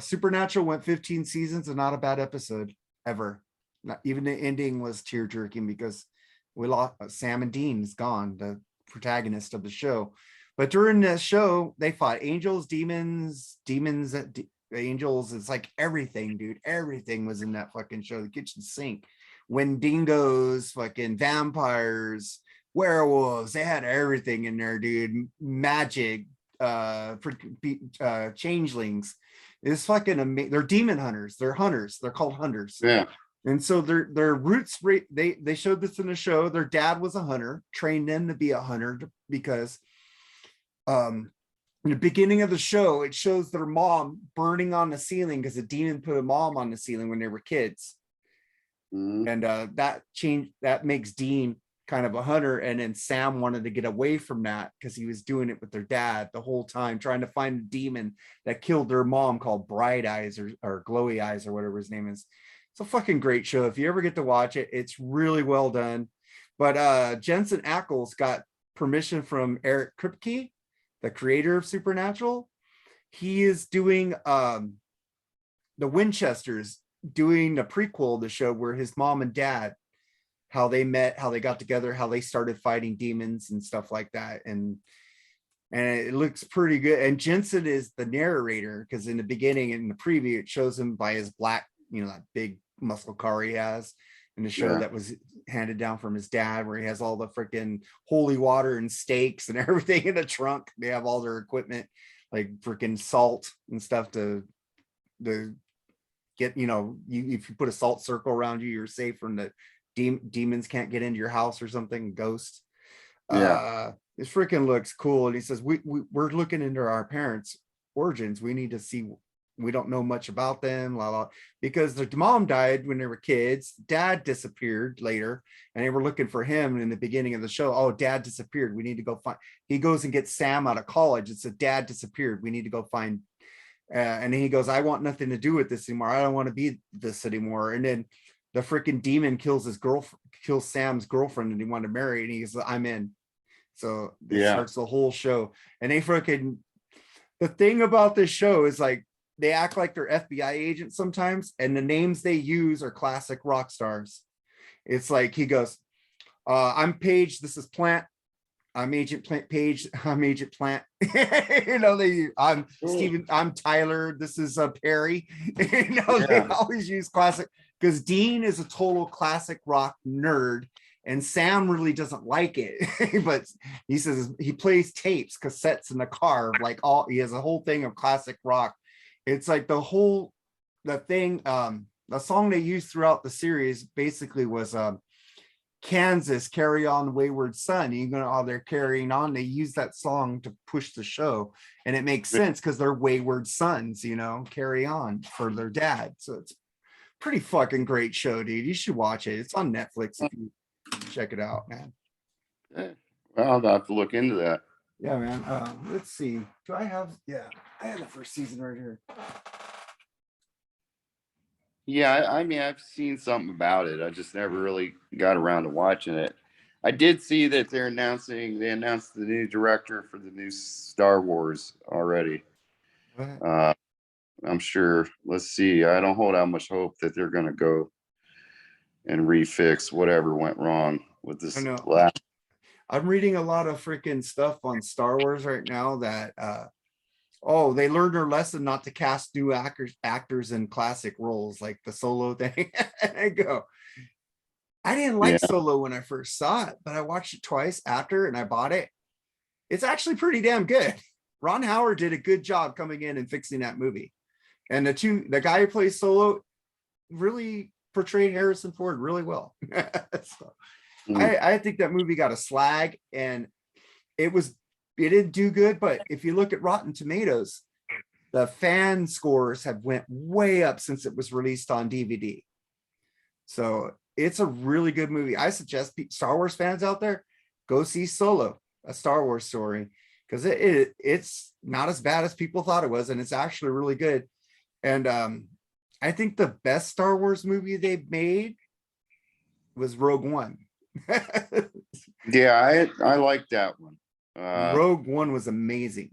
Supernatural went 15 seasons and not a bad episode ever. Not even the ending was tear jerking because we lost Sam and Dean is gone, the protagonist of the show. But during the show, they fought angels, demons, angels. It's like everything, dude. Everything was in that fucking show. The kitchen sink, Wendigos, fucking vampires, werewolves. They had everything in there, dude. Magic, changelings. It's fucking amazing. They're demon hunters. They're hunters. They're called hunters. Yeah. And so their roots, they showed this in the show. Their dad was a hunter, trained them to be a hunter because in the beginning of the show, it shows their mom burning on the ceiling because a demon put a mom on the ceiling when they were kids. And that makes Dean kind of a hunter. And then Sam wanted to get away from that because he was doing it with their dad the whole time, trying to find a demon that killed their mom called Bright Eyes or Glowy Eyes or whatever his name is. It's a fucking great show. If you ever get to watch it, it's really well done. But Jensen Ackles got permission from Eric Kripke, the creator of Supernatural. He is doing the Winchesters, doing a prequel of the show where his mom and dad, how they met, how they got together, how they started fighting demons and stuff like that. And it looks pretty good. And Jensen is the narrator because in the beginning, in the preview, it shows him by his black, that big muscle car he has in the show that was handed down from his dad, where he has all the freaking holy water and steaks and everything in the trunk. They have all their equipment, like freaking salt and stuff to get, if you put a salt circle around you, you're safe from the demons can't get into your house or something, ghosts. Yeah. This freaking looks cool. And he says, we're looking into our parents' origins. We need to see, we don't know much about them, because their mom died when they were kids. Dad disappeared later, and they were looking for him in the beginning of the show. Oh, dad disappeared. We need to go find. He goes and gets Sam out of college. It's a dad disappeared. We need to go find. And then he goes, I want nothing to do with this anymore. I don't want to be this anymore. And then the freaking demon kills Sam's girlfriend, and he wanted to marry, and he's like, I'm in. So it starts the whole show. And the thing about this show is like, they act like they're FBI agents sometimes, and the names they use are classic rock stars. It's like he goes, I'm Paige, this is Plant. I'm Agent Plant Page. I'm Agent Plant. I'm Steven. I'm Tyler. This is Perry. They always use classic, because Dean is a total classic rock nerd, and Sam really doesn't like it. But he says he plays tapes, cassettes in the car, he has a whole thing of classic rock. It's like the song they used throughout the series basically was Kansas, Carry On Wayward Son. They're carrying on. They use that song to push the show, and it makes sense because they're wayward sons, carry on for their dad. So it's pretty fucking great show, dude. You should watch it. It's on Netflix if you check it out, man. I'll have to look into that. Yeah, man. Let's see. Do I have? Yeah, I have the first season right here. Yeah, I mean, I've seen something about it. I just never really got around to watching it. I did see that they announced the new director for the new Star Wars already. I'm sure. Let's see. I don't hold out much hope that they're going to go and refix whatever went wrong with this last. I'm reading a lot of freaking stuff on Star Wars right now that they learned their lesson not to cast new actors in classic roles, like the Solo thing. And I go, I didn't like Solo when I first saw it, but I watched it twice after, and I bought it. It's actually pretty damn good. Ron Howard did a good job coming in and fixing that movie. And the guy who plays Solo really portrayed Harrison Ford really well. I think that movie got a slag, and it didn't do good. But if you look at Rotten Tomatoes, the fan scores have went way up since it was released on DVD. So it's a really good movie. I suggest Star Wars fans out there, go see Solo, a Star Wars story, because it's not as bad as people thought it was, and it's actually really good. And I think the best Star Wars movie they've made was Rogue One. Yeah, I like that one. Rogue One was amazing.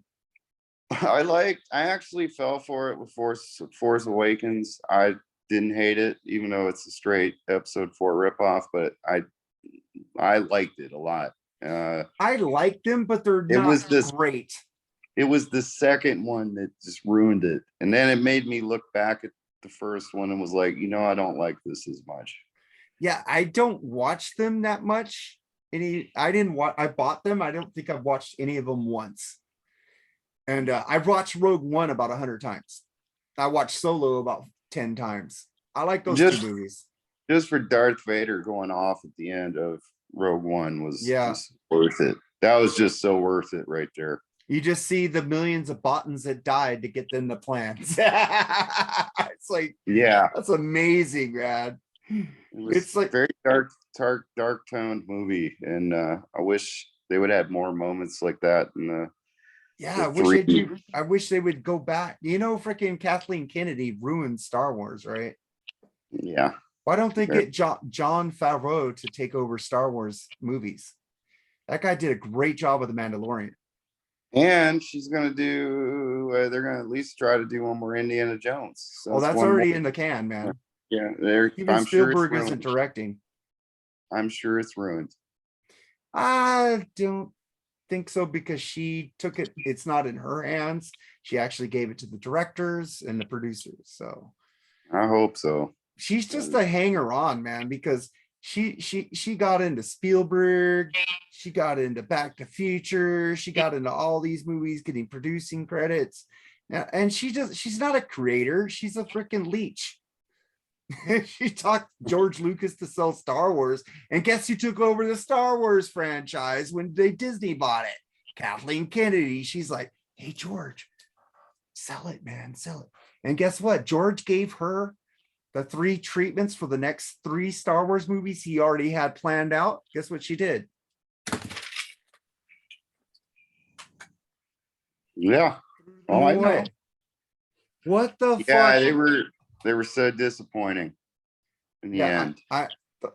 I actually fell for it with Force Awakens. I didn't hate it, even though it's a straight episode 4 ripoff, but I liked it a lot. I liked them, but they're not great. It was the second one that just ruined it. And then it made me look back at the first one and was like, I don't like this as much. Yeah, I don't watch them that much. I bought them. I don't think I've watched any of them once. And I've watched Rogue One about 100 times. I watched Solo about 10 times. I like those two movies. Just for Darth Vader going off at the end of Rogue One was just worth it. That was just so worth it right there. You just see the millions of bottins that died to get them the plans. It's like, that's amazing, man. It's like very dark toned movie, and I wish they would have more moments like that in the I wish they would go back. Freaking Kathleen Kennedy ruined Star Wars, right? Yeah. Why don't they get Jon Favreau to take over Star Wars movies? That guy did a great job with The Mandalorian. And she's gonna do. They're gonna at least try to do one more Indiana Jones. So that's already in the can, man. Yeah, even Spielberg isn't directing. I'm sure it's ruined. I don't think so, because she took it. It's not in her hands. She actually gave it to the directors and the producers. So I hope so. She's just a hanger on, man, because she got into Spielberg, she got into Back to Future, she got into all these movies, getting producing credits. And she's not a creator, she's a freaking leech. She talked George Lucas to sell Star Wars, and guess who took over the Star Wars franchise when Disney bought it? Kathleen Kennedy. She's like, hey, George, sell it, man, sell it. And guess what? George gave her the 3 treatments for the next 3 Star Wars movies he already had planned out. Guess what she did? Yeah. Oh, I know. What the fuck? Yeah, they were so disappointing in the end.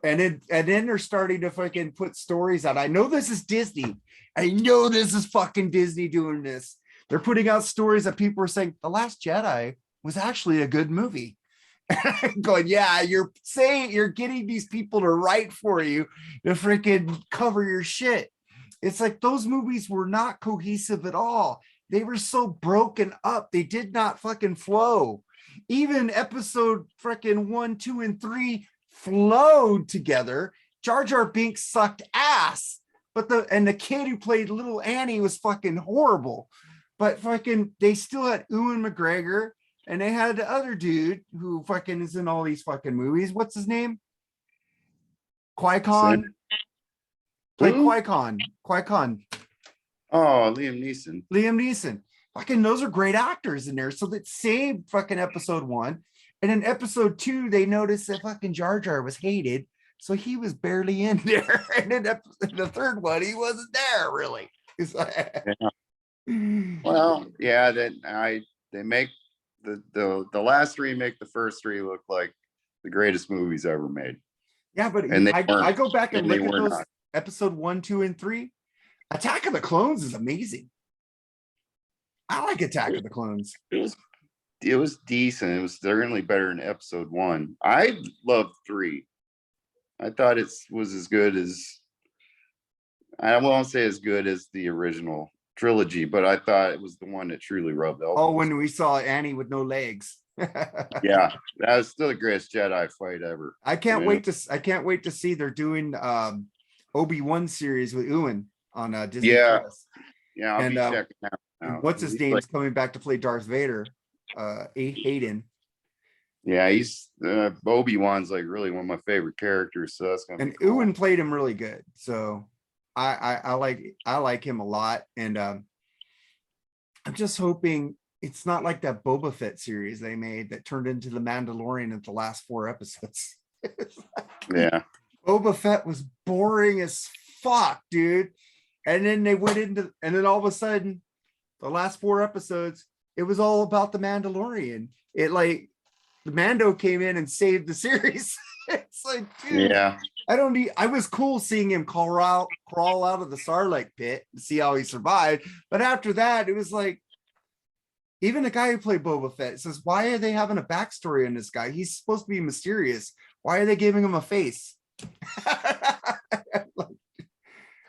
And then they're starting to fucking put stories out. I know this is Disney. I know this is fucking Disney doing this. They're putting out stories that people are saying The Last Jedi was actually a good movie. Going, yeah, you're saying you're getting these people to write for you to freaking cover your shit. It's like those movies were not cohesive at all. They were so broken up. They did not fucking flow. Even episode freaking 1, 2, and 3 flowed together. Jar Jar Binks sucked ass, but the kid who played little Annie was fucking horrible. But fucking they still had Ewan McGregor, and they had the other dude who fucking is in all these fucking movies. What's his name? Qui-Gon. Played Qui-Gon. Qui-Gon. Oh, Liam Neeson. Fucking those are great actors in there. So that saved fucking episode 1. And in episode 2, they noticed that fucking Jar Jar was hated. So he was barely in there. And in the third one, he wasn't there really. Well, yeah, they make the last 3 make the first 3 look like the greatest movies ever made. Yeah, but I go back and look at those episode 1, 2, and 3. Attack of the Clones is amazing. I like Attack of the Clones. It was decent. It was certainly better than episode 1. I loved 3. I thought it was as good as, I won't say as good as the original trilogy, but I thought it was the one that truly rubbed elbows. Oh, when we saw Annie with no legs. Yeah, that was still the greatest Jedi fight ever. I can't wait to see they're doing Obi-Wan series with Ewan on Disney Plus. Yeah, I'll be checking out now. What's his name is coming back to play Darth Vader. Hayden. Yeah, he's Obi-Wan's like really one of my favorite characters. So that's gonna be cool. Ewan played him really good. So I like him a lot. And I'm just hoping it's not like that Boba Fett series they made that turned into the Mandalorian at the last 4 episodes. Yeah. Boba Fett was boring as fuck, dude. And then they went into, and then all of a sudden, the last 4 episodes, it was all about the Mandalorian. It like the Mando came in and saved the series. It's like, dude, yeah. I was cool seeing him crawl out of the Sarlacc pit to see how he survived. But after that, it was like, even the guy who played Boba Fett says, why are they having a backstory on this guy? He's supposed to be mysterious. Why are they giving him a face?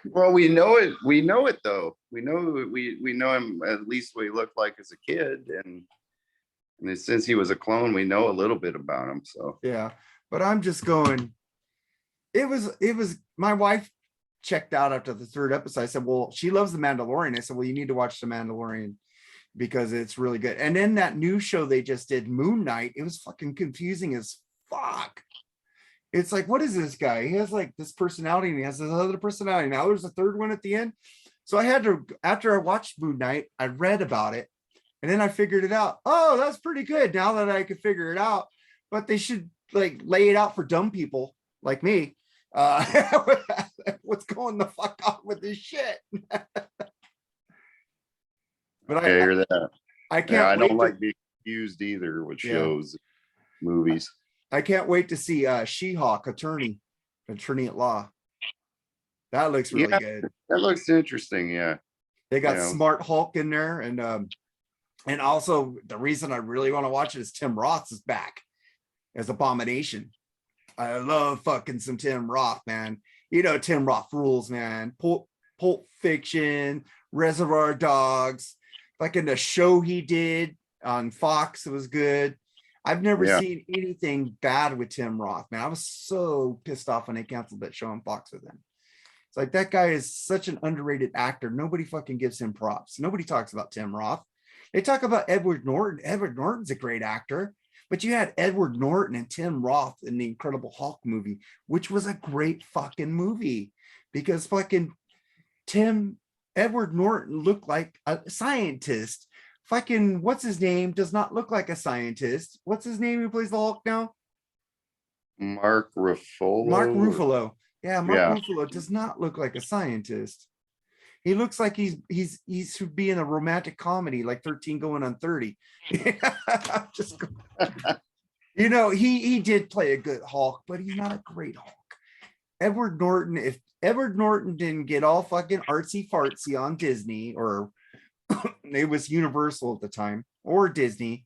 Well, we know it. We know it though. We know him at least what he looked like as a kid, and since he was a clone, we know a little bit about him. So yeah, but I'm just going. It was my wife checked out after the 3rd episode. I said, well, she loves the Mandalorian. I said, well, you need to watch the Mandalorian because it's really good. And then that new show they just did, Moon Knight, it was fucking confusing as fuck. It's like, what is this guy? He has like this personality and he has this other personality. Now there's a 3rd one at the end. So I had to, after I watched Moon Knight, I read about it and then I figured it out. Oh, that's pretty good now that I could figure it out. But they should like lay it out for dumb people like me. What's going the fuck on with this shit? But I hear that. I can't. Yeah, I don't like being confused either with shows, movies. I can't wait to see She-Hulk, attorney at law. That looks really good. That looks interesting. Yeah, they got Smart Hulk in there, and also the reason I really want to watch it is Tim Roth is back as Abomination. I love fucking some Tim Roth, man. You know Tim Roth rules, man. Pulp Fiction, Reservoir Dogs, like in the show he did on Fox, it was good. I've never seen anything bad with Tim Roth, man. I was so pissed off when they canceled that show on Fox with him. It's like that guy is such an underrated actor. Nobody fucking gives him props. Nobody talks about Tim Roth. They talk about Edward Norton. Edward Norton's a great actor, but you had Edward Norton and Tim Roth in the Incredible Hulk movie, which was a great fucking movie because fucking Edward Norton looked like a scientist. Fucking what's his name does not look like a scientist. What's his name who plays the Hulk now? Mark Ruffalo. Mark Ruffalo. Yeah, Mark Yeah. Ruffalo does not look like a scientist. He looks like he should be in a romantic comedy like 13 going on 30. Just he did play a good Hulk, but he's not a great Hulk. Edward Norton, if Edward Norton didn't get all fucking artsy fartsy on Disney, or it was Universal at the time, or Disney,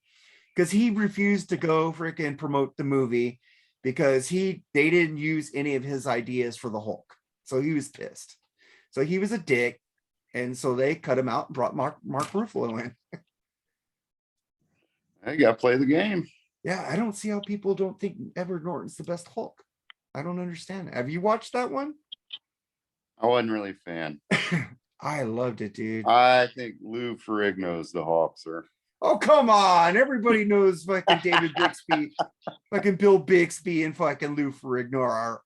because he refused to go freaking promote the movie because they didn't use any of his ideas for the Hulk. So he was pissed. So he was a dick. And so they cut him out and brought Mark Ruffalo in. I got to play the game. Yeah, I don't see how people don't think Edward Norton's the best Hulk. I don't understand it. Have you watched that one? I wasn't really a fan. I loved it, dude. I think Lou Ferrigno's the Hulk, sir. Oh, come on. Everybody knows fucking David Bixby, fucking Bill Bixby, and fucking Lou Ferrigno are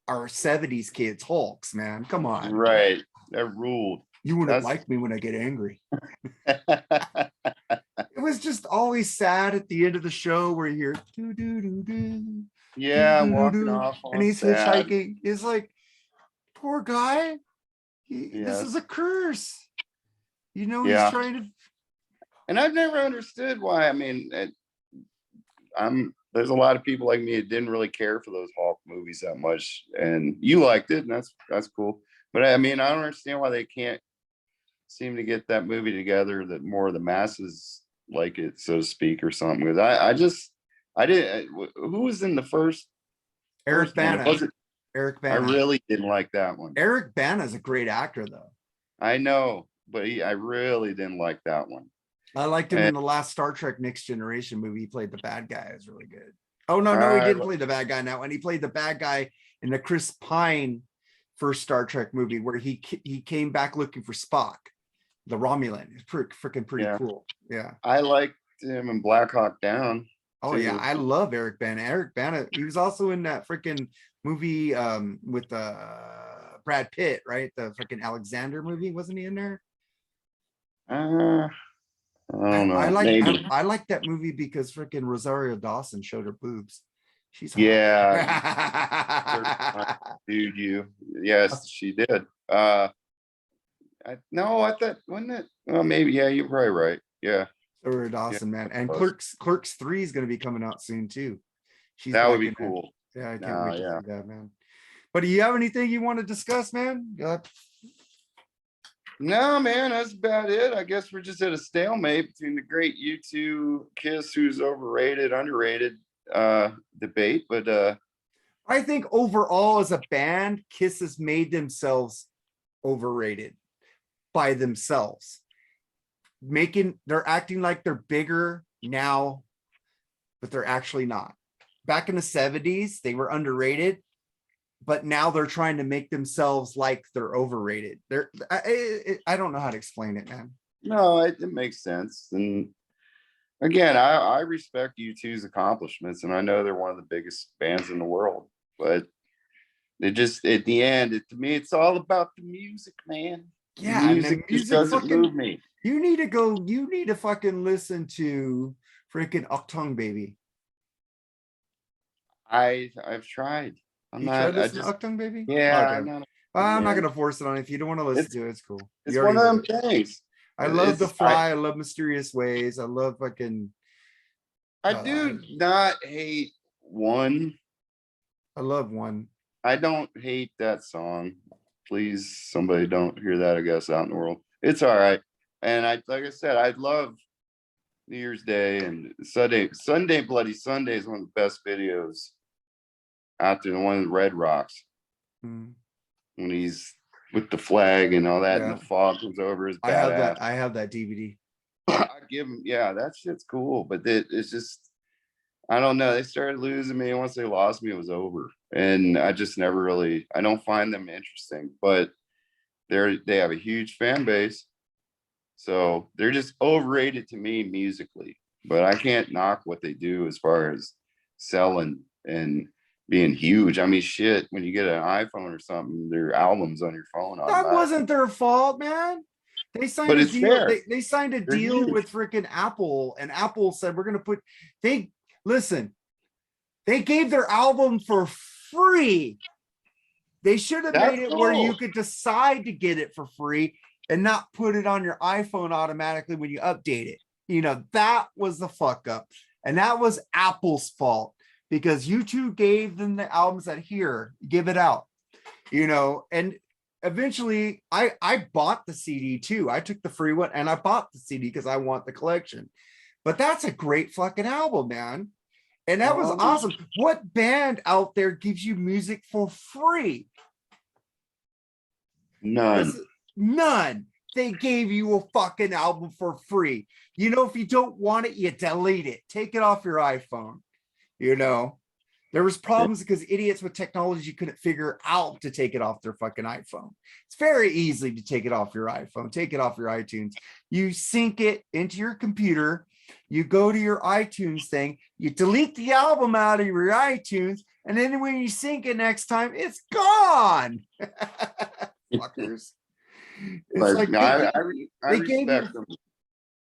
our 70s kids Hulks, man. Come on. Right. That ruled. You wouldn't like me when I get angry. It was just always sad at the end of the show where you hear do do do do. Yeah, walking off, and he's hitchhiking. It's like, poor guy. This is a curse. He's trying to. And I've never understood why. I mean, there's a lot of people like me that didn't really care for those Hulk movies that much, and you liked it, and that's cool. But I mean, I don't understand why they can't seem to get that movie together that more of the masses like it, so to speak, or something. Because I didn't. Who was in the first? Eric Bana. Eric Bana. I really didn't like that one. Eric Bana is a great actor, though. I know, but I really didn't like that one. I liked him in the last Star Trek Next Generation movie. He played the bad guy. It was really good. Oh, no, he didn't play the bad guy now. And he played the bad guy in the Chris Pine first Star Trek movie where he came back looking for Spock, the Romulan. It's pretty cool. Yeah. I liked him in Black Hawk Down. Oh, yeah. I love Eric Bana. Eric Bana, he was also in that freaking movie with Brad Pitt, right? The freaking Alexander movie. Wasn't he in there? I don't know. I like that movie because freaking Rosario Dawson showed her boobs. She's hot. Yeah. Dude, yes, she did. I thought, wasn't it? Well, maybe, yeah, you're probably right. Yeah. Rosario Dawson, man. And Clerks 3 is going to be coming out soon too. That would be cool. Yeah, I can't wait to see that, man. But do you have anything you want to discuss, man? No, man, that's about it. I guess we're just at a stalemate between the great U2 Kiss, who's overrated, underrated debate. But I think overall as a band, Kiss has made themselves overrated by themselves. They're acting like they're bigger now, but they're actually not. Back in the 70s, they were underrated. But now they're trying to make themselves like they're overrated. I don't know how to explain it, man. No, it makes sense. And again, I respect U2's accomplishments, and I know they're one of the biggest bands in the world. But they just, at the end, to me, it's all about the music, man. Yeah, the music just doesn't move me. You need to fucking listen to freaking Octung Baby. I've tried. I'm not Octung Baby? Yeah, okay. I'm not gonna force it on. If you don't want to listen to it, it's cool. It's one of them things. I love The Fly. I love Mysterious Ways. I love fucking. I do not hate One. I love One. I don't hate that song. Please, somebody don't hear that, I guess, out in the world. It's all right. And like I said, I love New Year's Day and Sunday Bloody Sunday is one of the best videos out there, the one in Red Rocks, when he's with the flag and all that, and the fog comes over his badass. I have that DVD. I give him, that shit's cool, but it's just, I don't know. They started losing me, and once they lost me, it was over. And I just never really, I don't find them interesting. But they have a huge fan base, So they're just overrated to me musically, but I can't knock what they do as far as selling and being huge. I mean, shit, when you get an iPhone or something, their albums on your phone That automatically. wasn't their fault, man. They signed But a it's deal. fair. They signed a They're deal huge. with freaking Apple, and Apple said we're gonna put. They listen. They gave their album for free. They should have That's made it where cool. you could decide to get it for free and not put it on your iPhone automatically when you update it. You know, that was the fuck up. And that was Apple's fault because YouTube gave them the albums that here, give it out, you know, and eventually I bought the CD too. I took the free one and I bought the CD because I want the collection. But that's a great fucking album, man. And that was awesome. What band out there gives you music for free? None. None. They gave you a fucking album for free. You know, if you don't want it, you delete it. Take it off your iPhone. You know, there was problems because idiots with technology couldn't figure out to take it off their fucking iPhone. It's very easy to take it off your iPhone. Take it off your iTunes. You sync it into your computer. You go to your iTunes thing, you delete the album out of your iTunes, and then when you sync it next time, it's gone. Fuckers. It's like I respect them.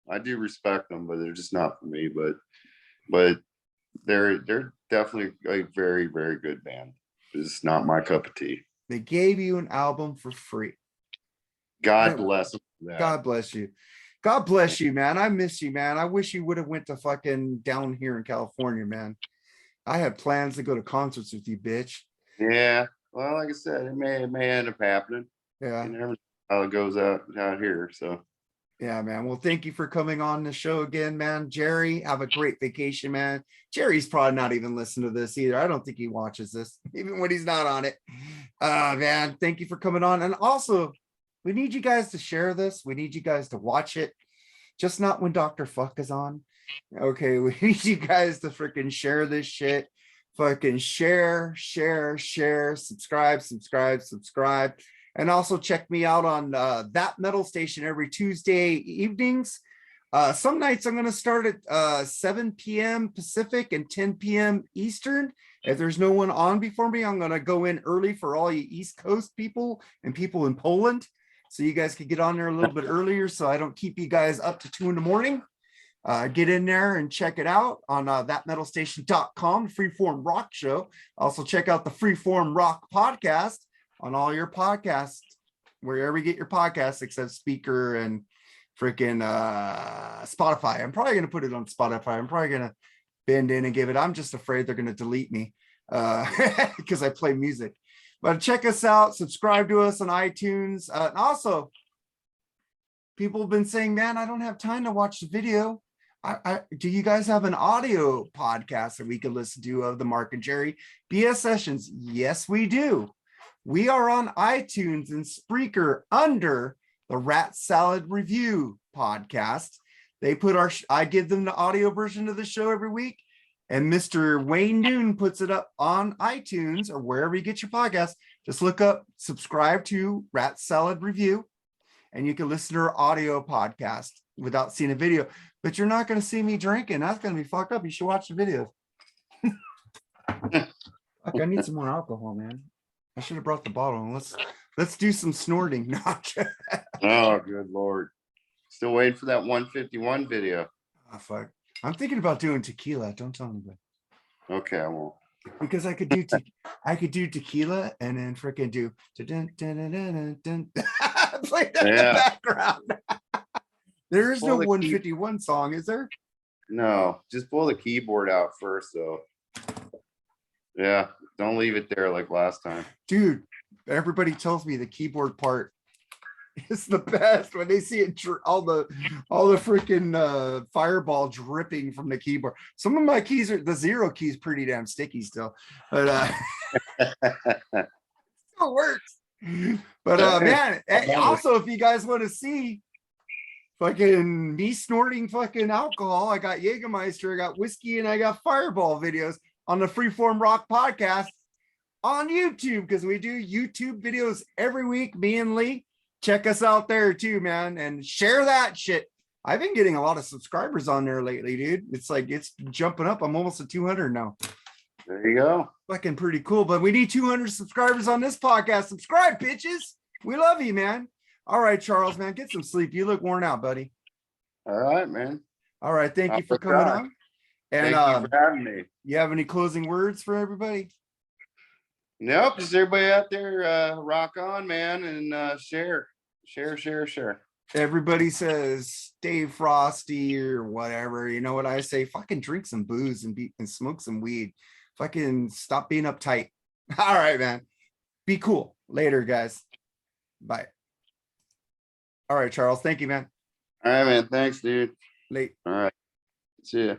I do respect them, but they're just not for me. But they're definitely a very, very good band. It's not my cup of tea. They gave you an album for free. God bless them for that. God bless you. God bless you, man. I miss you, man. I wish you would have went to fucking down here in California, man. I had plans to go to concerts with you, bitch. Yeah. Well, like I said, it may end up happening. Yeah. You never know how it goes out here. So yeah, man. Well, thank you for coming on the show again, man. Jerry, have a great vacation, man. Jerry's probably not even listening to this either. I don't think he watches this, even when he's not on it. Man, thank you for coming on. And also, we need you guys to share this. We need you guys to watch it. Just not when Dr. Fuck is on. Okay, we need you guys to freaking share this shit. Fucking share, subscribe. And also check me out on That Metal Station every Tuesday evenings. Some nights I'm going to start at 7 p.m. Pacific and 10 p.m. Eastern. If there's no one on before me, I'm going to go in early for all you East Coast people and people in Poland. So you guys could get on there a little bit earlier so I don't keep you guys up to 2 a.m. Get in there and check it out on thatmetalstation.com, Freeform Rock Show. Also check out the Freeform Rock podcast on all your podcasts, wherever you get your podcasts, except Speaker and freaking Spotify. I'm probably going to put it on Spotify. I'm probably going to bend in and give it. I'm just afraid they're going to delete me because I play music. But check us out, subscribe to us on iTunes. And also, people have been saying, man, I don't have time to watch the video. Do you guys have an audio podcast that we could listen to of the Mark and Jerry BS sessions? Yes, we do. We are on iTunes and Spreaker under the Rat Salad Review podcast. They put I give them the audio version of the show every week. And Mr. Wayne Noon puts it up on iTunes or wherever you get your podcast. Just look up, subscribe to Rat Salad Review, and you can listen to our audio podcast without seeing a video. But you're not going to see me drinking. That's going to be fucked up. You should watch the video. Fuck, I need some more alcohol, man. I should have brought the bottle. Let's do some snorting. No, oh, good Lord. Still waiting for that 151 video. Oh, fuck. I'm thinking about doing tequila. Don't tell anybody. Okay, I won't. Because I could do tequila and then freaking do play that in the background. There is no 151 song, is there? No, just pull the keyboard out first, though. Yeah, don't leave it there like last time. Dude, everybody tells me the keyboard part is the best when they see it, all the freaking fireball dripping from the keyboard. Some of my keys the 0 key is pretty damn sticky still, but it still works. But man, also if you guys want to see fucking me snorting fucking alcohol, I got Jägermeister, I got whiskey, and I got fireball videos on the Freeform Rock podcast on YouTube, because we do YouTube videos every week, me and Lee. check us out there too, man, and share that shit. I've been getting a lot of subscribers on there lately, dude. It's like it's jumping up. I'm almost at 200 now. There you go. Fucking pretty cool. But we need 200 subscribers on this podcast. Subscribe, bitches. We love you, man. All right, Charles, man, get some sleep. You look worn out, buddy. All right, man. All right, thank you for coming on. And thank you for having me. You have any closing words for everybody? Nope, just everybody out there, rock on, man, and share. Everybody says stay frosty or whatever. You know what I say? Fucking drink some booze and smoke some weed. Fucking stop being uptight. All right, man. Be cool. Later, guys. Bye. All right, Charles. Thank you, man. All right, man. Thanks, dude. Late. All right. See ya.